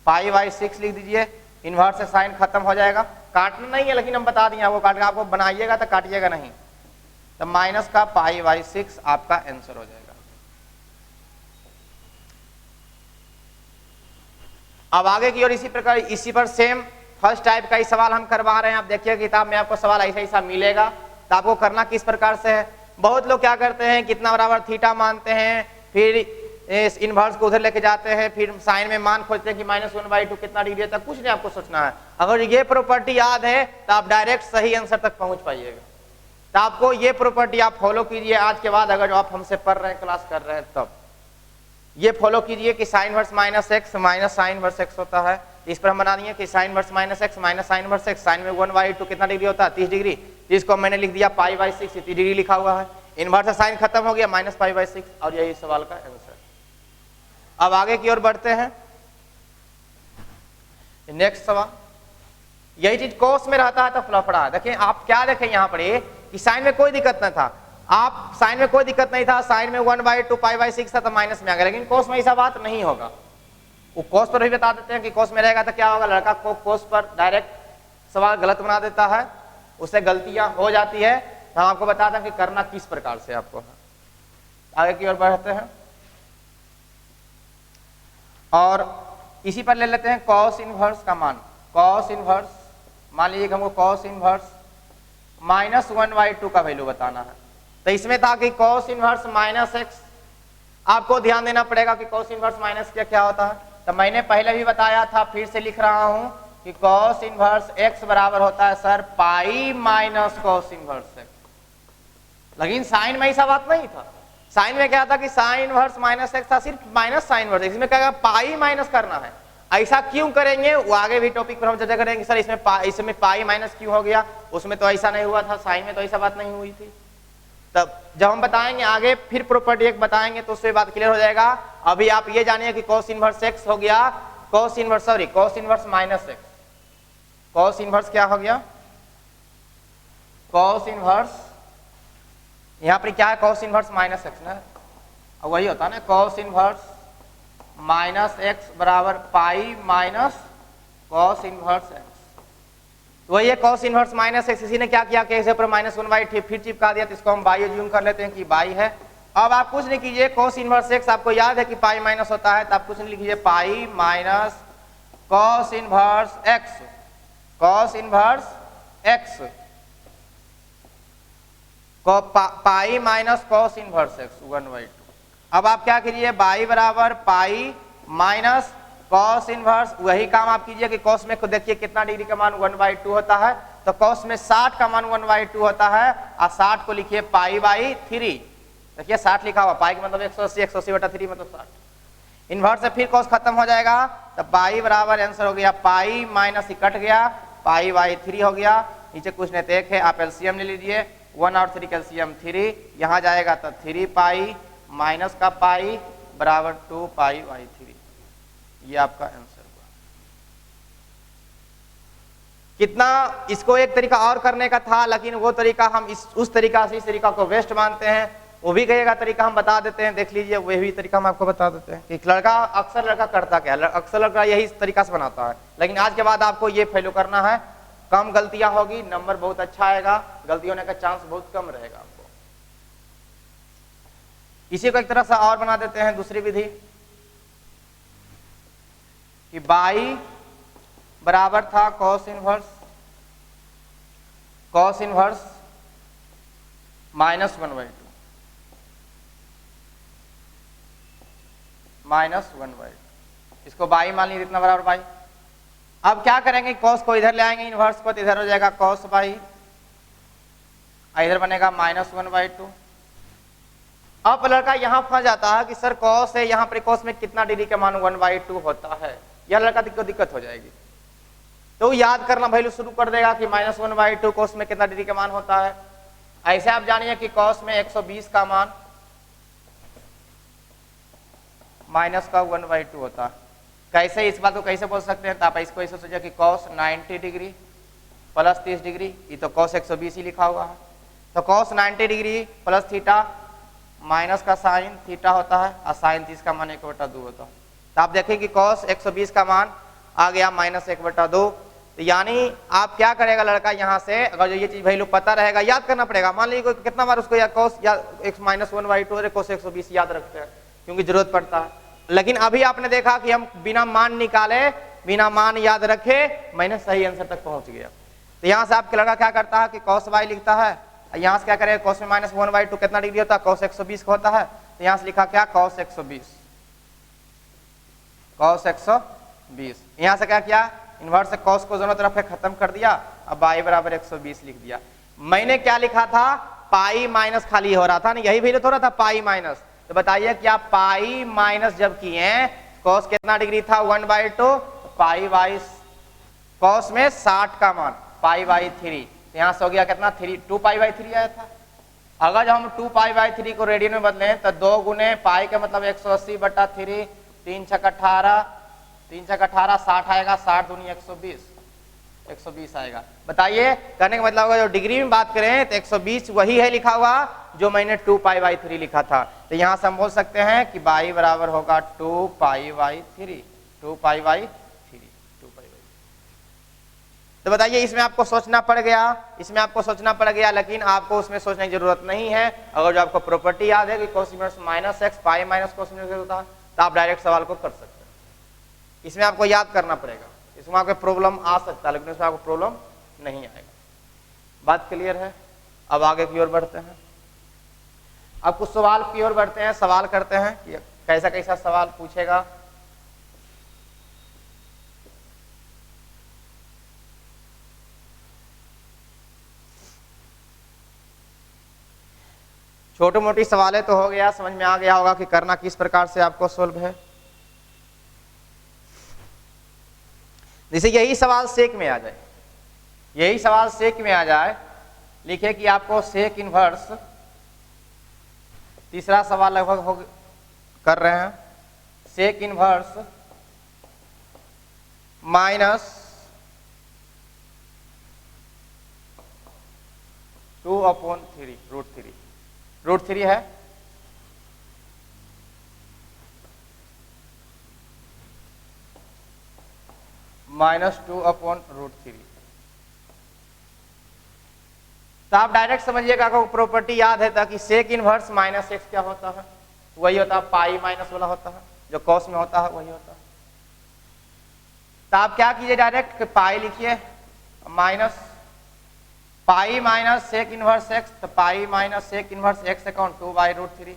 पाई बाई 6 लिख दीजिए, इनवर्स से साइन खत्म हो जाएगा, काटना नहीं है लेकिन हम बता दिए आपको, काट के आपको बनाइएगा तो काटिएगा नहीं, तो माइनस का पाई बाई 6 आपका आंसर हो जाएगा। अब आगे की ओर इसी प्रकार इसी पर सेम फर्स्ट टाइप का ही सवाल हम करवा रहे हैं। आप देखिए किताब में आपको सवाल ऐसा ऐसा मिलेगा, तो आपको करना किस प्रकार से है। बहुत लोग क्या करते हैं, कितना बराबर थीटा मानते हैं, फिर इस इनवर्स को उधर लेके जाते हैं, फिर साइन में मान खोजते हैं कि -1/2 कितना डिग्री है, तक कुछ नहीं आपको सोचना है। अगर ये प्रॉपर्टी याद है तो आप डायरेक्ट सही आंसर तक पहुंच पाइएगा। तो आपको ये प्रॉपर्टी आप फॉलो कीजिए आज के बाद, अगर आप हमसे पढ़ रहे हैं, क्लास कर रहे हैं, तब ये फॉलो कीजिए कि sine inverse -x minus sine inverse x होता है। इस पर हम बना दिए कि sine inverse -x minus sine inverse x, sine में 1/2 कितना डिग्री होता है, 30 डिग्री, इसको मैंने लिख दिया पाई बाई 6, 30 डिग्री लिखा हुआ है, इनवर्स से साइन खत्म हो गया, माइनस पाई बाई 6, और यही सवाल का आंसर। अब आगे की ओर बढ़ते हैं, नेक्स्ट सवाल। यही चीज कोस में रहता है तो फ्लफड़ा है। देखिए आप क्या देखें यहाँ पर कि साइन में कोई दिक्कत नहीं था, आप साइन में कोई दिक्कत नहीं था, साइन में 1/2 पाई बाई 6 था तो माइनस में आ गया, लेकिन कोस में ऐसा बात नहीं होगा। वो कोस पर भी बता देते हैं कि कोस में रहेगा तो क्या होगा, लड़का को कोस पर डायरेक्ट सवाल गलत बना देता है, उससे गलतियां हो जाती है। तो हम आपको बताते हैं कि करना किस प्रकार से आपको है। आगे की ओर बढ़ते हैं और इसी पर ले लेते हैं कॉस इनवर्स का मान। कॉस इनवर्स मान लीजिए हमको कॉस इनवर्स -1/2 का वैल्यू बताना है। तो इसमें था कि कॉस इनवर्स -x, आपको ध्यान देना पड़ेगा कि कॉस इनवर्स माइनस क्या होता है। तो मैंने पहले भी बताया था, फिर से लिख रहा हूं कि कॉस इनवर्स x बराबर होता है sir pi minus cos inverse x। लेकिन साइन में ऐसा बात नहीं था, साइन में क्या था कि साइन इनवर्स -x था, सिर्फ माइनस साइन इनवर्स। इसमें क्या पाई माइनस करना है। ऐसा क्यों करेंगे वो आगे भी टॉपिक पर हम चर्चा करेंगे, सर इसमें पाई माइनस क्यों हो गया, उसमें तो ऐसा नहीं हुआ था, साइन में तो ऐसा बात नहीं हुई थी। तब जब हम बताएंगे आगे फिर प्रॉपर्टी एक बताएंगे तो उससे बात क्लियर हो जाएगा। अभी आप ये जानिए कि cos इनवर्स x हो गया, cos inverse -x, cos inverse क्या हो गया, cos इनवर्स यहाँ पर क्या है, cos इनवर्स -x ना, वही होता है ना, cos इनवर्स -x बराबर pi minus cos inverse x। तो ये cos इनवर्स -x, इसी ने क्या किया कि इसे पर -1/2 फिर चिपका दिया, तो इसको हम बाई अज्यूम कर लेते हैं कि बाई है। अब आप कुछ नहीं कीजिए, cos इनवर्स x आपको याद है कि पाई माइनस होता है, तो आप कुछ नहीं लिखिए, pi minus cos inverse x, cos inverse x को pi minus cos inverse x 1/2। अब आप क्या कीजिए, बाई बराबर पाई माइनस कॉस इनवर्स, वही काम आप कीजिए कि कॉस में खुद देखिए कितना डिग्री का मान 1/2 होता है, तो कॉस में 60 का मान 1/2 होता है, और 60 को लिखिए पाई बाई 3। देखिए 60 लिखा हुआ, पाई का मतलब 180, 180/3 मतलब 60। इनवर्स से फिर कॉस खत्म हो जाएगा, तो पाई बराबर आंसर हो गया पाई माइनस कट गया, पाई बाई 3 हो गया। नीचे कुछ नहीं तो एक है, आप एलसीएम ले लीजिए, 1 और 3 कैल्सियम 3, यहाँ जाएगा तो 3 पाई माइनस का पाई बराबर 2 पाई बाई 3। ये आपका आंसर हुआ। कितना, इसको एक तरीका और करने का था, लेकिन वो तरीका हम उस तरीका से इस तरीका को वेस्ट मानते हैं, वो भी कहेगा तरीका हम बता देते हैं, देख लीजिए वही भी तरीका हम आपको बता देते हैं कि लड़का अक्सर लड़का करता क्या है, अक्सर लड़का यही तरीका से बनाता है। लेकिन आज के बाद आपको ये फॉलो करना है, कम गलतियां होगी, नंबर बहुत अच्छा आएगा, गलती होने का चांस बहुत कम रहेगा आपको। इसी को एक तरह से और बना देते हैं, दूसरी विधि कि बाई बराबर था कॉस इनवर्स -1/2 -1/2, इसको बाई मान लीजिए, इतना बराबर बाई। अब क्या करेंगे, कॉस को इधर ले आएंगे, इनवर्स को, तो इधर हो जाएगा कॉस बाई, इधर बनेगा -1/2। अब लड़का यहाँ फंस जाता है कि सर कॉस है, यहाँ पर कॉस में कितना डिग्री का मान 1/2 होता है, यह लड़का को दिक्कत हो जाएगी। तो याद करना वैल्यू शुरू कर देगा कि -1/2 कॉस में कितना डिग्री का मान होता है। ऐसे आप जानिए कि कॉस में 120 का मान माइनस का 1/2 होता है। कैसे, इस बात को कैसे बोल सकते हैं, तो आप इसको ऐसे सोचिए कि cos 90 डिग्री प्लस 30 डिग्री, ये तो cos 120 ही लिखा हुआ है, तो cos 90 degree plus theta minus का साइन थीटा होता है, और साइन 30 का मान 1/2 होता है। तो आप देखें कि cos 120 का मान आ गया -1/2। तो यानी आप क्या करेगा लड़का, यहाँ से अगर जो ये चीज वैल्यू पता रहेगा, याद करना पड़ेगा। मान लीजिए कितना बार उसको या cos या -1/2 cos 120 याद रखते हैं, क्योंकि जरूरत पड़ता है। लेकिन अभी आपने देखा कि हम बिना मान निकाले, बिना मान याद रखे, मैंने सही आंसर तक पहुंच गया। तो यहाँ से आपके लड़का क्या करता है कि cos y लिखता है, यहाँ से क्या करेगा, cos में -1/2 कितना डिग्री होता है, cos 120 का होता है, तो यहाँ से लिखा क्या cos 120, यहाँ से क्या किया, इन्वर्स से cos को दोनों तरफ खत्म कर दिया, अब y बराबर 120 लिख दिया। मैंने क्या लिखा था, पाई माइनस खाली हो रहा था ना, यही वैल्यू थोड़ा था पाई माइनस। तो बताइए क्या पाई माइनस जब किए cos कितना डिग्री था 1/2, पाई बाई cos में 60 का मान पाई बाई 3, तो यहाँ से हो गया कितना 2 पाई बाई 3 आया था। अगर हम 2 पाई बाई 3 को रेडियन में बदलें तो 2 गुने पाई का मतलब 180/3, 3 × 18, 60 आएगा, 60 दूनी 120 आएगा। बताइए, कहने का मतलब होगा जो डिग्री में बात करें तो 120 वही है लिखा हुआ जो मैंने 2 पाई बाई 3 लिखा था। तो यहाँ से हम बोल सकते हैं कि बाई बराबर होगा 2 पाई बाई 3। तो बताइए, इसमें आपको सोचना पड़ गया, लेकिन आपको उसमें सोचने की जरूरत नहीं है। अगर जो आपको प्रॉपर्टी याद है कि cos inverse -x pi minus cos inverse होता है, तो आप डायरेक्ट सवाल को कर सकते हैं। इसमें आपको याद करना पड़ेगा, इसमें आपको प्रॉब्लम आ सकता है, लेकिन इसमें आपको प्रॉब्लम नहीं आएगा। बात क्लियर है? अब आगे की ओर बढ़ते हैं, अब कुछ सवाल की ओर बढ़ते हैं, सवाल करते हैं कि कैसा कैसा सवाल पूछेगा। छोटी मोटी सवालें तो हो गया, समझ में आ गया होगा कि करना किस प्रकार से आपको सोल्व है। जैसे यही सवाल सेक में आ जाए, लिखे कि आपको सेक इनवर्स, तीसरा सवाल लगभग कर रहे हैं, सेक इनवर्स -2/3 √3 है, -2/√3। तो आप डायरेक्ट समझिएगा, प्रॉपर्टी याद है ताकि सेक इनवर्स -x क्या होता है, वही होता है पाई माइनस वाला होता है, जो कॉस में होता है वही होता है। तो आप क्या कीजिए, डायरेक्ट पाई लिखिए, minus pi minus sec inverse x, तो pi minus sec inverse x कौन 2/√3।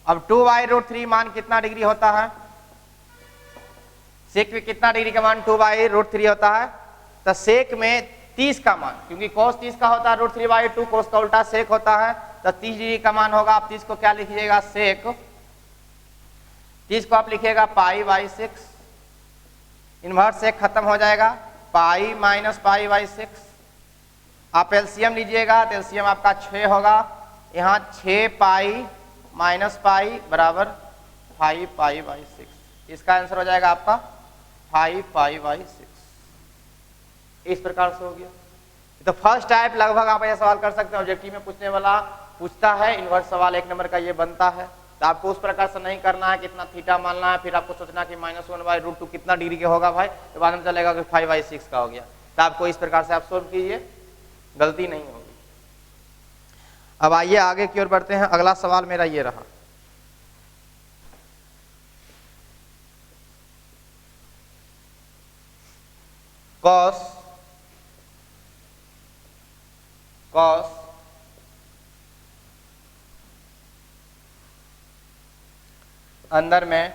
अब 2/√3 मान कितना डिग्री होता है? सेक में कितना डिग्री का मान 2/√3 होता है? तो सेक में 30 का मान, क्योंकि cos 30 का होता है √3/2, cos का उल्टा सेक होता है, तो 30 डिग्री का मान होगा। आप 30 को क्या लिखिएगा? सेक। 30 को आप लिखिएगा π/6, इन्वर्स सेक खत्म हो जाएगा, पाई माइनस π/6। आप एलसीएम लीजिएगा तो एलसीएम आपका 6 होगा, यहाँ 6 पाई माइनस पाई बराबर 5π/6। इसका आंसर हो जाएगा आपका 5π/6। इस प्रकार से हो गया। तो फर्स्ट टाइप लगभग आप ऐसा सवाल कर सकते हैं, ऑब्जेक्टिव में पूछने वाला पूछता है, इन्वर्स सवाल 1 नंबर का ये बनता है। तो आपको उस प्रकार से नहीं करना है, कितना थीटा मानना है, फिर आपको सोचना कि -1/√2 कितना डिग्री के होगा भाई, तो बाद में चलेगा कि 5/6 का हो गया। तो आपको इस प्रकार से आप सोल्व कीजिए, गलती नहीं होगी। अब आइए आगे की ओर बढ़ते हैं। अगला सवाल मेरा ये रहा, कॉस अंदर में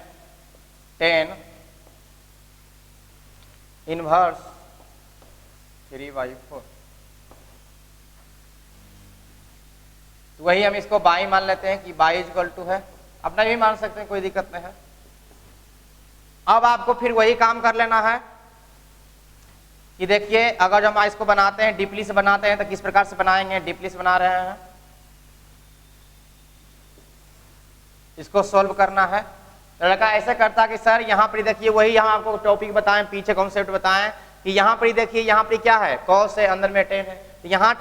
10 इनवर्स 3/4। तो वही हम इसको बाई मान लेते हैं कि बाई इक्वल टू है, अपना भी मान सकते हैं, कोई दिक्कत नहीं है। अब आपको फिर वही काम कर लेना है कि देखिए, अगर हम इसको बनाते हैं, डीपली से बनाते हैं, तो किस प्रकार से बनाएंगे? डीपली से बना रहे हैं, इसको सॉल्व करना है। लड़का ऐसे करता कि सर यहाँ पर देखिए, वही यहाँ आपको टॉपिक बताएं, पीछे कॉन्सेप्ट बताएं कि यहाँ पर देखिए, यहाँ पर क्या है? कॉस है, अंदर में 10 है, तो यहाँ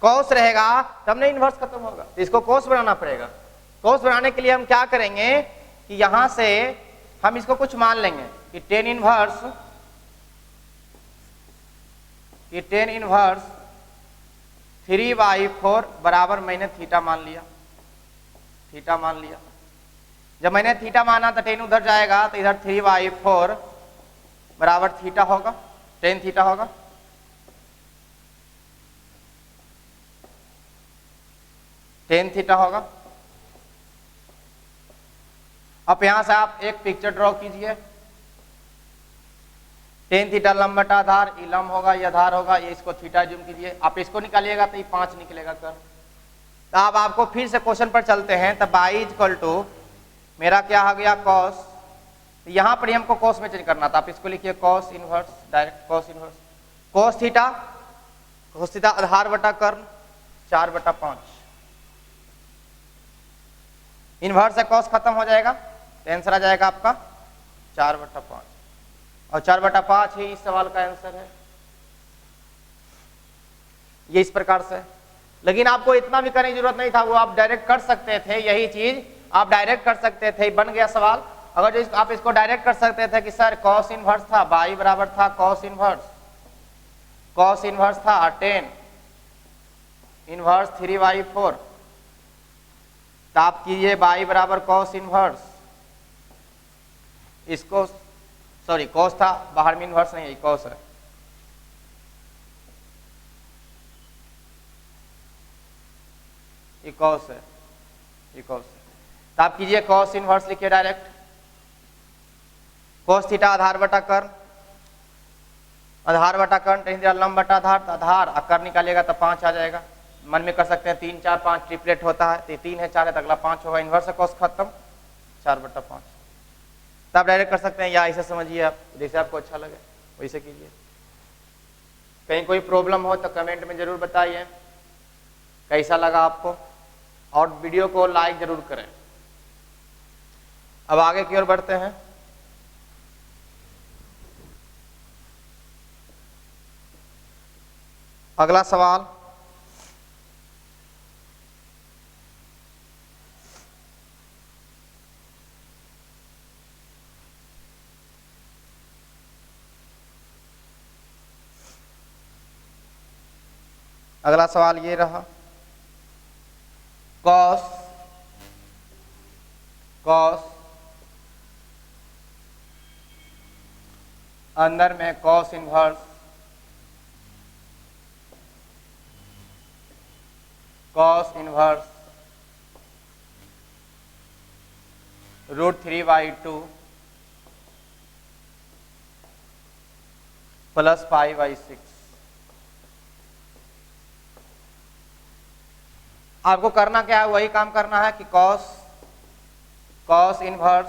कॉस रहेगा तब नहीं इन्वर्स खत्म होगा, तो इसको कॉस बनाना पड़ेगा। कॉस बनाने के लिए हम क्या करेंगे कि यहाँ से हम इसको कुछ मान लेंगे कि 10 इनवर्स 3/4 बराबर, मैंने थीटा मान लिया, जब मैंने थीटा माना तो 10 उधर जाएगा, तो इधर 3/4 बराबर थीटा होगा, 10 थीटा होगा। अब यहां से आप एक पिक्चर ड्रॉ कीजिए। 10 थीटा लंब बटा आधार, ये लंब होगा, ये आधार होगा, ये इसको थीटा जूम कीजिए, आप इसको निकालिएगा तो ये 5 निकलेगा कर। तो अब आपको फिर से क्वेश्चन पर चलते हैं। तो बाई इक्वल टू मेरा क्या हो गया? कॉस। तो यहाँ पर हमको कॉस में चेंज करना था, आप इसको लिखिए cos inverse, direct cos inverse. Cos theta आधार बटा कर्ण 4/5, इनवर्स से कॉस खत्म हो जाएगा, तो आंसर आ जाएगा आपका 4/5, और 4/5 ही इस सवाल का आंसर है। ये इस प्रकार से, लेकिन आपको इतना भी करने की जरूरत नहीं था, वो आप डायरेक्ट कर सकते थे, यही चीज आप डायरेक्ट कर सकते थे, बन गया सवाल। अगर जो आप इसको डायरेक्ट कर सकते थे कि सर कॉस इनवर्स था, बाई बराबर था कॉस इनवर्स था 10 इनवर्स 3/4, तो आप कीजिए बाई बराबर कॉस इनवर्स, इसको सॉरी कॉस था, बाहर में इनवर्स नहीं है, कॉस है, ये कॉस है। तो आप कीजिए कॉस इनवर्स, लिखिए डायरेक्ट कॉस थीटा आधार बटा कर्ण, लंब बटा आधार, तो आधार कर्ण निकालिएगा तो 5 आ जाएगा। मन में कर सकते हैं 3 4 5 ट्रिपलेट होता है, तो 3 है 4 है, तो अगला 5 होगा, इनवर्स कॉस खत्म 4/5। तो आप डायरेक्ट कर सकते हैं, या ऐसे समझिए आप, जैसे आपको अच्छा लगे वैसे कीजिए। कहीं कोई प्रॉब्लम हो तो कमेंट में जरूर बताइए कैसा लगा आपको, और वीडियो को लाइक जरूर करें। अब आगे की ओर बढ़ते हैं। अगला सवाल, ये रहा, कॉस अंदर में कॉस इनवर्स √3/2 प्लस π/6। आपको करना क्या है, वही काम करना है कि कॉस इनवर्स,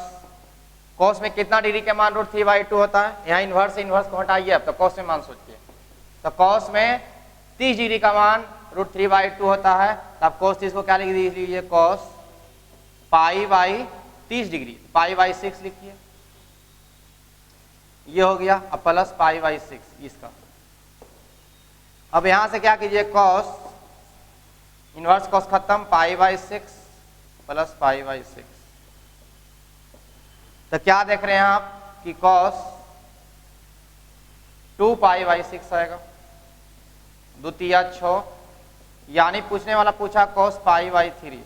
कॉस में कितना डिग्री के मान √3/2 होता है, यहाँ इनवर्स से इनवर्स को हटाइए अब, तो कॉस में मान सोचिए, तो कॉस में 30 डिग्री का मान √3/2 होता है, तो आप cos 30 को क्या लिख दीजिए, cos π/30 डिग्री, π/6 लिखिए, ये हो गया, अब प्लस π/6 इसका। अब यहां से क्या कीजिए, cos इनवर्स cos खत्म, π/6 प्लस π/6, तो क्या देख रहे हैं आप कि cos 2π/6 आएगा, द्वितीय 6, यानी पूछने वाला पूछा cos π/3,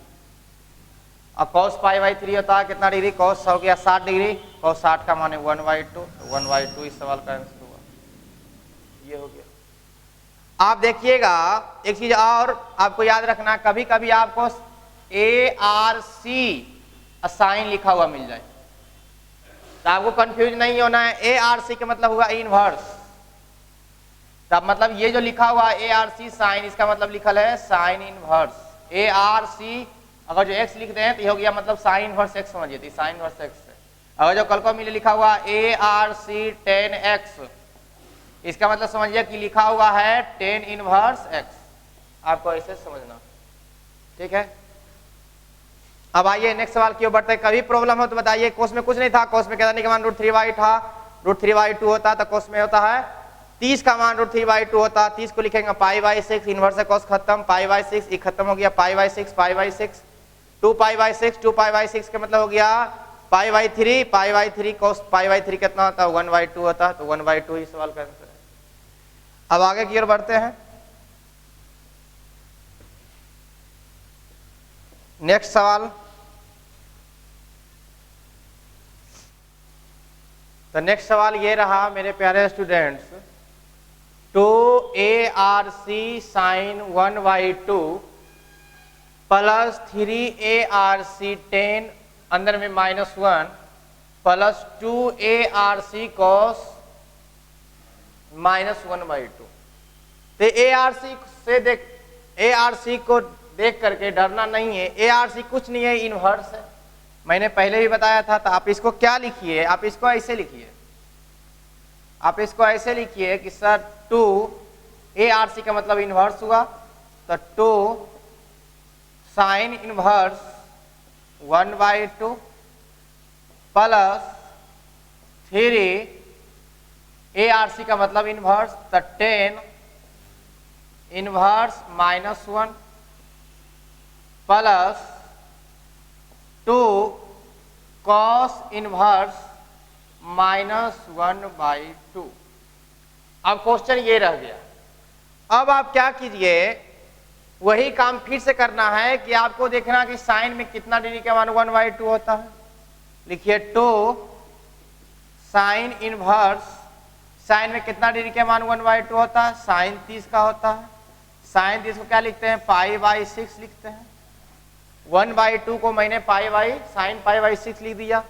अब cos π/3 होता है कितना डिग्री, cos हो गया 60 डिग्री, cos 60 का माने 1/2, 1/2 इस सवाल का आंसर हुआ, ये हो गया। आप देखिएगा एक चीज और आपको याद रखना, कभी कभी आपको ARC साइन लिखा हुआ मिल जाए, तो आपको कंफ्यूज नहीं होना है, ARC का मतलब हुआ इनवर्स, तब मतलब ये जो लिखा हुआ ARC साइन, इसका मतलब लिखल है साइन इनवर्स। ARC अगर जो x लिख दें तो ये हो गया मतलब साइन इनवर्स x समझिए, तो साइन इनवर्स x है। अगर जो कल को मिले लिखा हुआ ARC tan x, इसका मतलब समझिए कि लिखा हुआ है tan इनवर्स x, आपको ऐसे समझना, ठीक है। अब आइए नेक्स्ट सवाल की ओर बढ़ते हैं। कभी प्रॉब्लम हो तो बताइए, कोस में कुछ नहीं था, कोस में कितने का मान √3/2 था, √3/2 होता तो कोस में होता है 30 का मान √3/2 होता, 30 को लिखेंगे π/6, इनवर्स से cos खत्म, π/6 ये खत्म हो गया, π/6 π/6 2π/6, 2π/6 का मतलब हो गया π/3, π/3 cos π/3 कितना होता है 1/2 होता है, तो 1/2 ही सवाल का आंसर है। अब आगे की ओर बढ़ते हैं। नेक्स्ट सवाल, तो नेक्स्ट सवाल ये रहा मेरे प्यारे students, 2ARC sin 1/2 plus 3ARC tan अंदर में -1 प्लस 2ARC cos -1/2। तो ARC को देख करके डरना नहीं है, ARC कुछ नहीं है, इनवर्स है, मैंने पहले भी बताया था। तो आप इसको क्या लिखिए, आप इसको ऐसे लिखिए, आप इसको ऐसे लिखिए कि सर 2ARC का मतलब इनवर्स हुआ, तो 2 साइन इनवर्स 1/2 प्लस 3ARC का मतलब इनवर्स, तो tan inverse -1 plus 2 cos inverse -1/2। अब क्वेश्चन ये रह गया, अब आप क्या कीजिए, वही काम फिर से करना है कि आपको देखना कि साइन में कितना डिग्री का मान 1/2 होता है। लिखिए 2 साइन इनवर्स, साइन में कितना डिग्री का मान 1/2 होता है, साइन 30 का होता है, साइन 30 को क्या लिखते हैं π/6 लिखते हैं, 1/2 को मैंने साइन π/6 लिख दिया,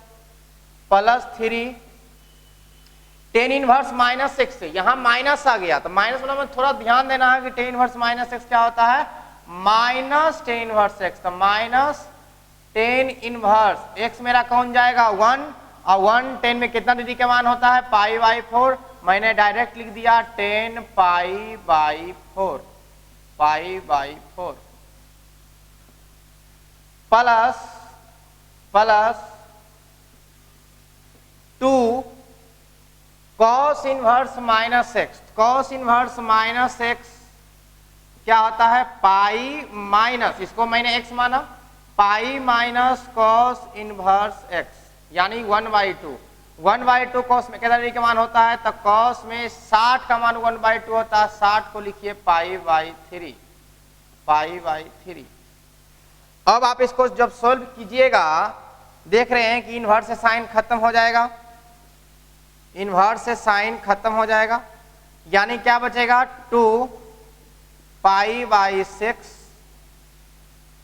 प्लस 3 tan इनवर्स -6 से यहाँ माइनस आ गया, तो माइनस वाला में थोड़ा ध्यान देना है कि tan इनवर्स -6 क्या होता है, माइनस tan इनवर्स x, तो माइनस tan इनवर्स x मेरा कौन जाएगा 1, और 1 tan में कितना डिग्री का मान होता है π/4, मैंने डायरेक्ट लिख दिया tan π/4 plus 2 cos inverse -x, cos inverse -x क्या होता है पाई माइनस, इसको मैंने x माना, pi minus cos inverse x, यानी 1/2। 1/2 cos में कितना डिग्री का मान होता है, तो cos में 60 का मान 1/2 होता है, 60 को लिखिए π/3। अब आप इसको जब सोल्व कीजिएगा देख रहे हैं कि इनवर्स से साइन खत्म हो जाएगा, इनवर्स से साइन खत्म हो जाएगा, यानी क्या बचेगा 2π/6,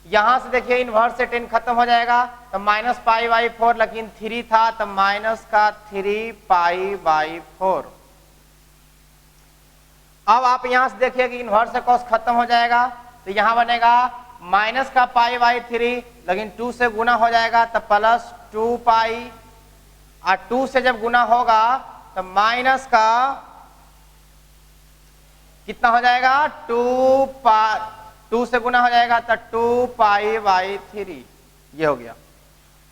यहां से देखिए इनवर्स से 10 खत्म हो जाएगा तो माइनस पाई बाई 4, लेकिन 3 था तो माइनस का 3 पाई बाई 4। अब आप यहां से देखिए कि इनवर्स से कॉस खत्म हो जाएगा तो यहां बनेगा माइनस का पाई बाई 3, लेकिन 2 से गुना हो जाएगा तो प्लस 2 पाई, और 2 से जब गुना होगा तो माइनस का कितना हो जाएगा 2 से गुना हो जाएगा तो 2 पाई बाई 3, ये हो गया।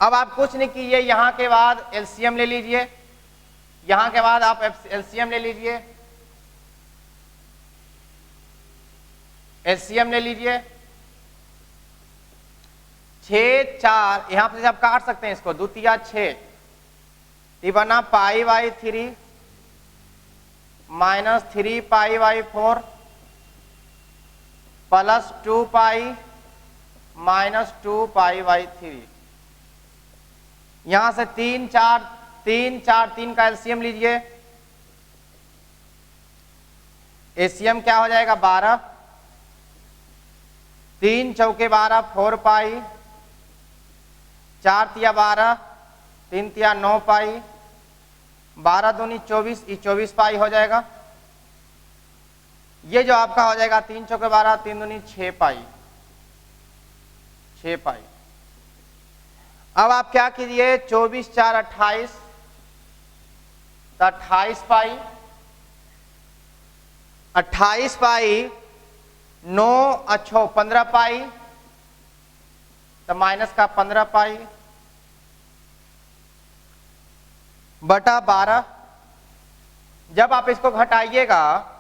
अब आप कुछ नहीं कीजिए, यहां के बाद एलसीएम ले लीजिए, यहां के बाद आप एलसीएम ले लीजिए, एलसीएम ले लीजिए 6 4, यहां पर आप काट सकते हैं इसको, 2 तिया 6, बना pi by 3 minus 3 pi by 4 plus 2 pi minus 2 pi by 3। यहां से 3 4 3 का एलसीएम लीजिए, एलसीएम क्या हो जाएगा 12, 3 चौके 12 4 पाई, 4 तिया 12, 3 तिया 9 पाई, 12 दूनी 24, ये 24 पाई हो जाएगा। ये जो आपका हो जाएगा 3 चौके 12, 3 दूनी 6 पाई, 6 पाई। अब आप क्या कीजिए 24 4 28, तो 28 पाई, 28 पाई 9 अच्छो 15 पाई, तो माइनस का 15 पाई बटा 12। जब आप इसको घटाइएगा,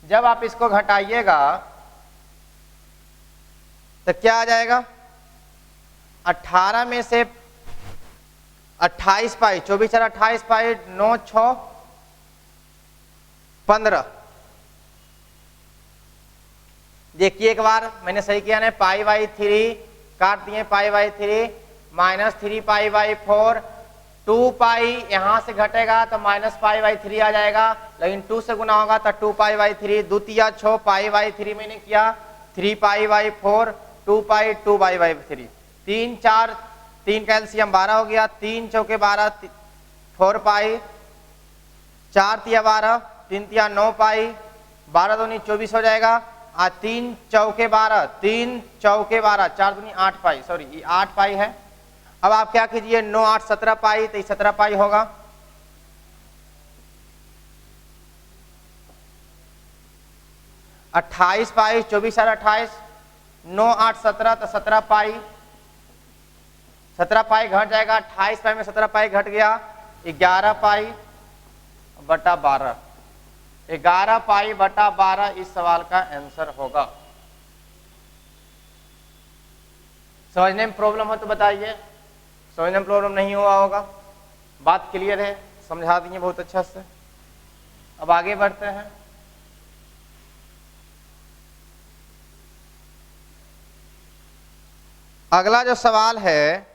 जब आप इसको घटाइएगा तो क्या आ जाएगा 18 में से 28 पाई, 24 4 28 पाई 9 6 15। देखिए एक बार मैंने सही किया ना, पाई बाई 3 काट दिए, pi by 3 minus 3 pi by 4, 2 पाई यहां से घटेगा तो माइनस पाई बाई 3 आ जाएगा, लेकिन 2 से गुना होगा तो 2 पाई बाई 3, 2 तिया 6 पाई बाई 3 मैंने किया, 3 pi by 4, 2 pi 2 pi by 3, 3 4 3 का एलसीएम 12 हो गया, 3 चौके 12 4 पाई, 4 तिया 12, 3 तिया 9 पाई, 12 दूनी 24 हो जाएगा, 3 चौके 12, 3 चौके 12, 4 दूनी 8 पाई, सॉरी ये 8 पाई है। अब आप क्या कीजिए 9 8 17 पाई, तो 17 पाई होगा। अट्ठाईस पाई 24 और 28, 9 8 17 तो 17 पाई, 17 पाई घट जाएगा, 28 पाई में 17 पाई घट गया, 11 पाई बटा 12, 11 पाई बटा 12 इस सवाल का आंसर होगा। समझने में प्रॉब्लम हो तो बताइए, समझने में प्रॉब्लम नहीं हुआ होगा, बात क्लियर है, समझा दिए बहुत अच्छा से। अब आगे बढ़ते हैं। अगला जो सवाल है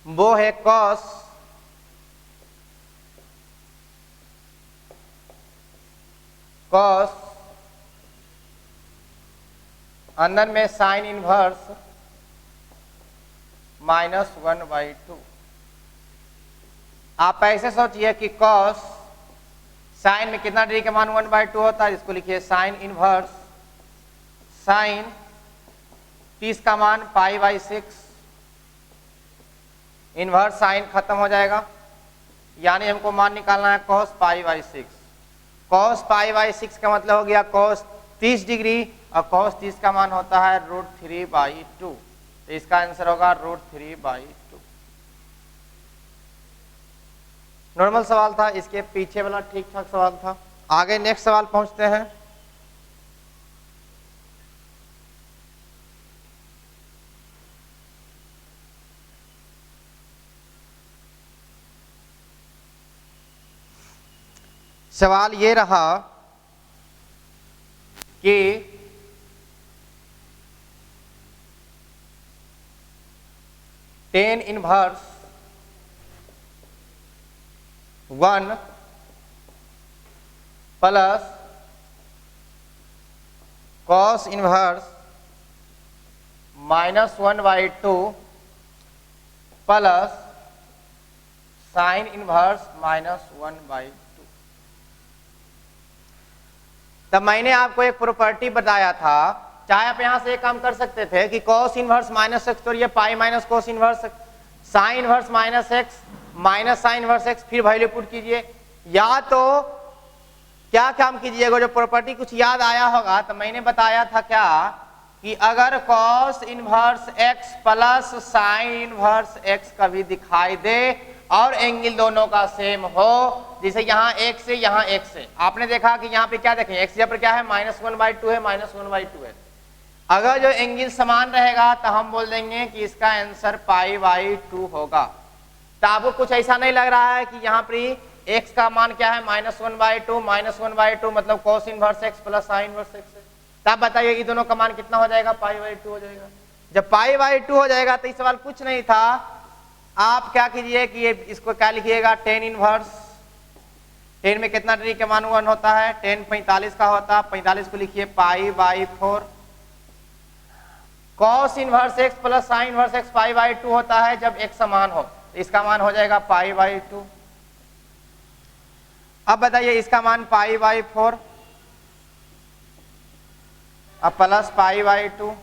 वो है कॉस अंदर में साइन इनवर्स -1/2। आप ऐसे सोचिए कि कॉस साइन में कितना डिग्री का मान 1/2 होता है, इसको लिखिए साइन इनवर्स साइन 30 का मान π/6, इनवर्स साइन खत्म हो जाएगा, यानी हमको मान निकालना है cos π/6। cos π/6 का मतलब हो गया cos 30 डिग्री, और cos 30 का मान होता है √3/2, तो इसका आंसर होगा √3/2। नॉर्मल सवाल था, इसके पीछे वाला ठीक ठाक सवाल था। आगे नेक्स्ट सवाल पहुंचते हैं। सवाल ये रहा कि tan inverse 1 plus cos inverse -1/2 plus sine inverse -1/2। तब मैंने आपको एक प्रॉपर्टी बताया था, चाहे आप यहां से एक काम कर सकते थे कि कॉस इनवर्स -x, तो ये pi minus cos inverse sine inverse -x minus sine inverse x, फिर वैल्यू पुट कीजिए। या तो क्या काम कीजिएगा, जो प्रॉपर्टी कुछ याद आया होगा, तो मैंने बताया था क्या कि अगर cos inverse x plus sine inverse x कभी दिखाई दे और एंगल दोनों का सेम हो, जैसे यहाँ एक से यहाँ एक से, आपने देखा कि यहाँ पे क्या देखें x पर क्या है -1/2 है, -1/2 है। अगर जो एंगल समान रहेगा तो हम बोल देंगे कि इसका आंसर π/2 होगा। तो आपको कुछ ऐसा नहीं लग रहा है कि यहाँ पर x का मान क्या है -1/2 मतलब cos inverse x plus sin inverse x है। तब बताइए ये दोनों का मान कितना हो जाएगा, π/2 हो जाएगा। जब π/2 हो जाएगा तो इस सवाल कुछ नहीं था, आप क्या कीजिए कि ये इसको क्या लिखिएगा, tan इनवर्स, tan में कितना डिग्री के मान 1 होता है, tan 45 का होता है, 45 को लिखिए π/4। cos inverse x plus sin inverse x π/2 होता है जब x समान हो, तो इसका मान हो जाएगा π/2। अब बताइए इसका मान π/4 अब प्लस π/2।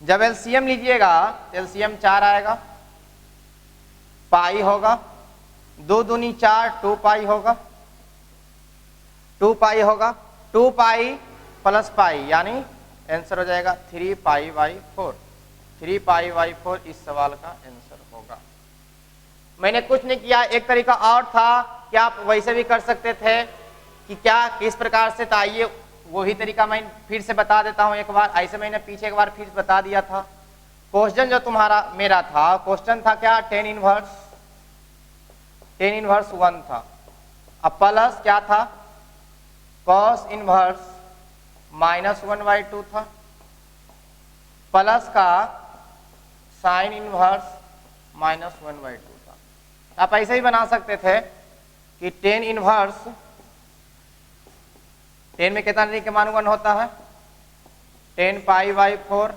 जब एलसीएम लीजिएगा एलसीएम 4 आएगा, पाई होगा, 2 दूनी 4, 2 पाई होगा, 2 पाई होगा, 2 पाई प्लस पाई यानी आंसर हो जाएगा 3π/4। 3π/4 इस सवाल का आंसर होगा। मैंने कुछ नहीं किया, एक तरीका और था कि आप वैसे भी कर सकते थे कि क्या किस प्रकार से, तो आइए वही तरीका मैं फिर से बता देता हूं एक बार। ऐसे मैंने पीछे एक बार फिर बता दिया था। क्वेश्चन जो तुम्हारा मेरा था, क्वेश्चन था क्या, tan इनवर्स 1 था। अब प्लस क्या था, cos इनवर्स -1/2 था, प्लस का sin इनवर्स -1/2 था। आप ऐसे ही बना सकते थे कि tan इनवर्स, tan में कितना डिग्री के मान 1 होता है, tan π/4।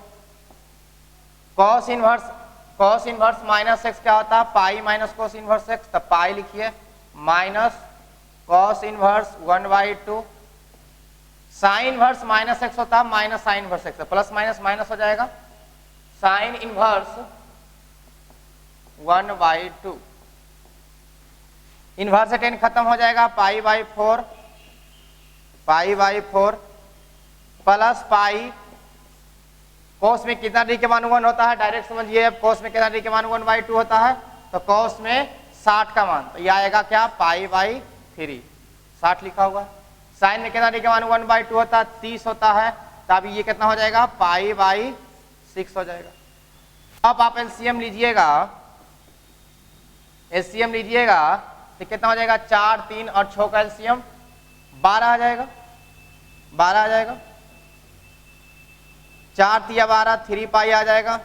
cos inverse minus x क्या होता है, pi minus cos inverse x, तब पाई लिखिए minus cos inverse 1/2। Sine inverse minus x होता है minus sine inverse x, plus minus minus हो जाएगा, साइन इनवर्स 1/2। इनवर्स से tan खत्म हो जाएगा, π/4 प्लस पाई, कोस में कितना डिग्री के मान 1 होता है, डायरेक्ट समझिए। अब कोस में कितना डिग्री के मान 1/2 होता है, तो कोस में 60 का मान, तो ये आएगा क्या π/3, 60 लिखा होगा। साइन में कितना डिग्री के मान 1/2 होता है, 30 होता है, तो अब ये कितना हो जाएगा π/6 हो जाएगा। अब आप एलसीएम लीजिएगा, तो कितना हो जाएगा, 4, 3 और 6 का एलसीएम 12 आ जाएगा, 12 आ जाएगा। 4 तिया 12, 3 पाई आ जाएगा,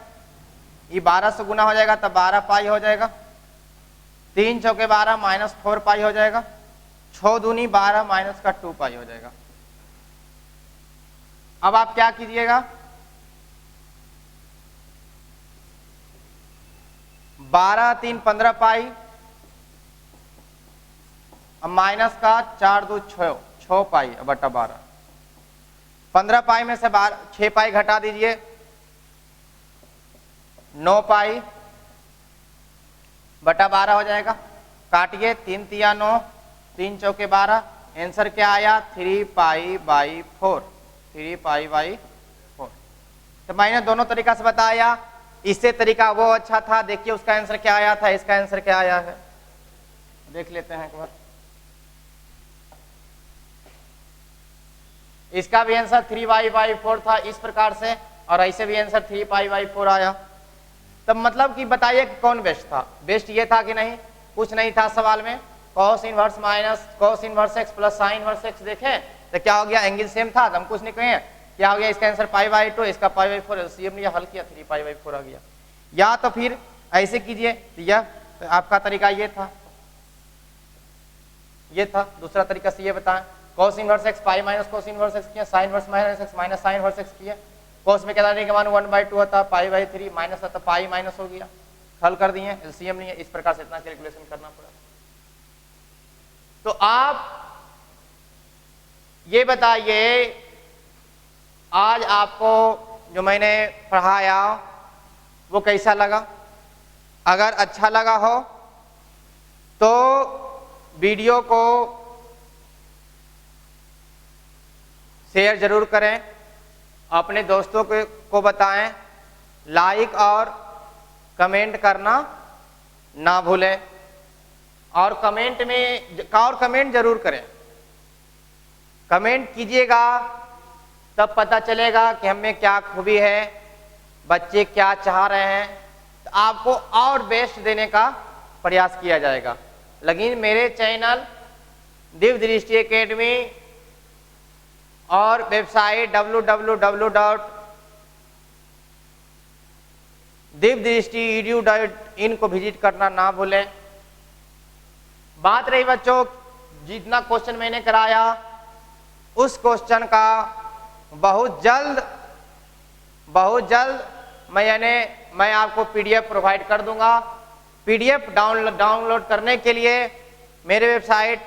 ये 12 से गुना हो जाएगा तब 12 पाई हो जाएगा। 3 चौके 12 माइनस 4 पाई हो जाएगा, 6 दूनी 12 माइनस का 2 पाई हो जाएगा। अब आप क्या कीजिएगा, 12 3 15 पाई, अब माइनस का 4 2 6 पाई बटा 12। 15 पाई में से 6 पाई घटा दीजिए, 9 पाई बटा 12 हो जाएगा। काटिए, 3 तिया 9, 3 चौके 12, आंसर क्या आया 3π/4। 3π/4। तो मैंने दोनों तरीका से बताया, इससे तरीका वो अच्छा था। देखिए उसका आंसर क्या आया था, इसका आंसर क्या आया है, देख लेते हैं एक बार। इसका भी आंसर 3π/4 था इस प्रकार से, और ऐसे भी आंसर 3π/4 आया। तब मतलब कि बताइए कि कौन बेस्ट था, बेस्ट ये था कि नहीं, कुछ नहीं था सवाल में। cos inverse minus cos inverse x plus sin inverse x देखें तो क्या हो गया, एंगल सेम था, तो हम कुछ नहीं कहें, क्या हो गया, इसका आंसर π/2, इसका π/4, एलसीएम लिया हल किया 3π/4 आ गया। या तो फिर ऐसे कीजिए, यह तो आपका तरीका ये था, दूसरा तरीका से ये बताएं cos inverse x pi minus cos inverse x किया, sin inverse minus x minus sin inverse x किया, cos में क्या का मान 1/2 होता है, पाई बाई 3 माइनस आता पाई माइनस हो गया, हल कर दिए, एलसीएम नहीं है, इस प्रकार से इतना कैलकुलेशन करना पड़ा। तो आप ये बताइए आज आपको जो मैंने पढ़ाया वो कैसा लगा? अगर अच्छा लगा हो तो वीडियो को शेयर जरूर करें, अपने दोस्तों को बताएं, लाइक और कमेंट करना ना भूलें, और कमेंट जरूर करें। कमेंट कीजिएगा तब पता चलेगा कि हम में क्या खूबी है, बच्चे क्या चाह रहे हैं, तो आपको और बेस्ट देने का प्रयास किया जाएगा। लेकिन मेरे चैनल दिव्य दृष्टि एकेडमी और वेबसाइट www.divdrishti.edu.in को विजिट करना ना भूलें। बात रही बच्चों, जितना क्वेश्चन मैंने कराया उस क्वेश्चन का बहुत जल्द मैं आपको पीडीएफ प्रोवाइड कर दूंगा। पीडीएफ डाउनलोड करने के लिए मेरे वेबसाइट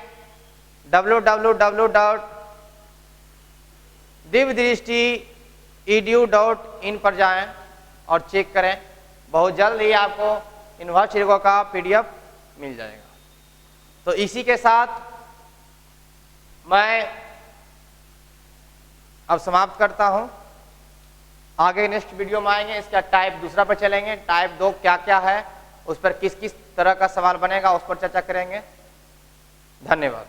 www.divdrishti.edu.in पर जाएं और चेक करें, बहुत जल्द ही आपको इनवर्स त्रिकोण का पीडीएफ मिल जाएगा। तो इसी के साथ मैं अब समाप्त करता हूं। आगे नेक्स्ट वीडियो में आएंगे, इसका टाइप दूसरा पर चलेंगे, टाइप 2 क्या क्या है, उस पर किस किस तरह का सवाल बनेगा उस पर चर्चा करेंगे। धन्यवाद।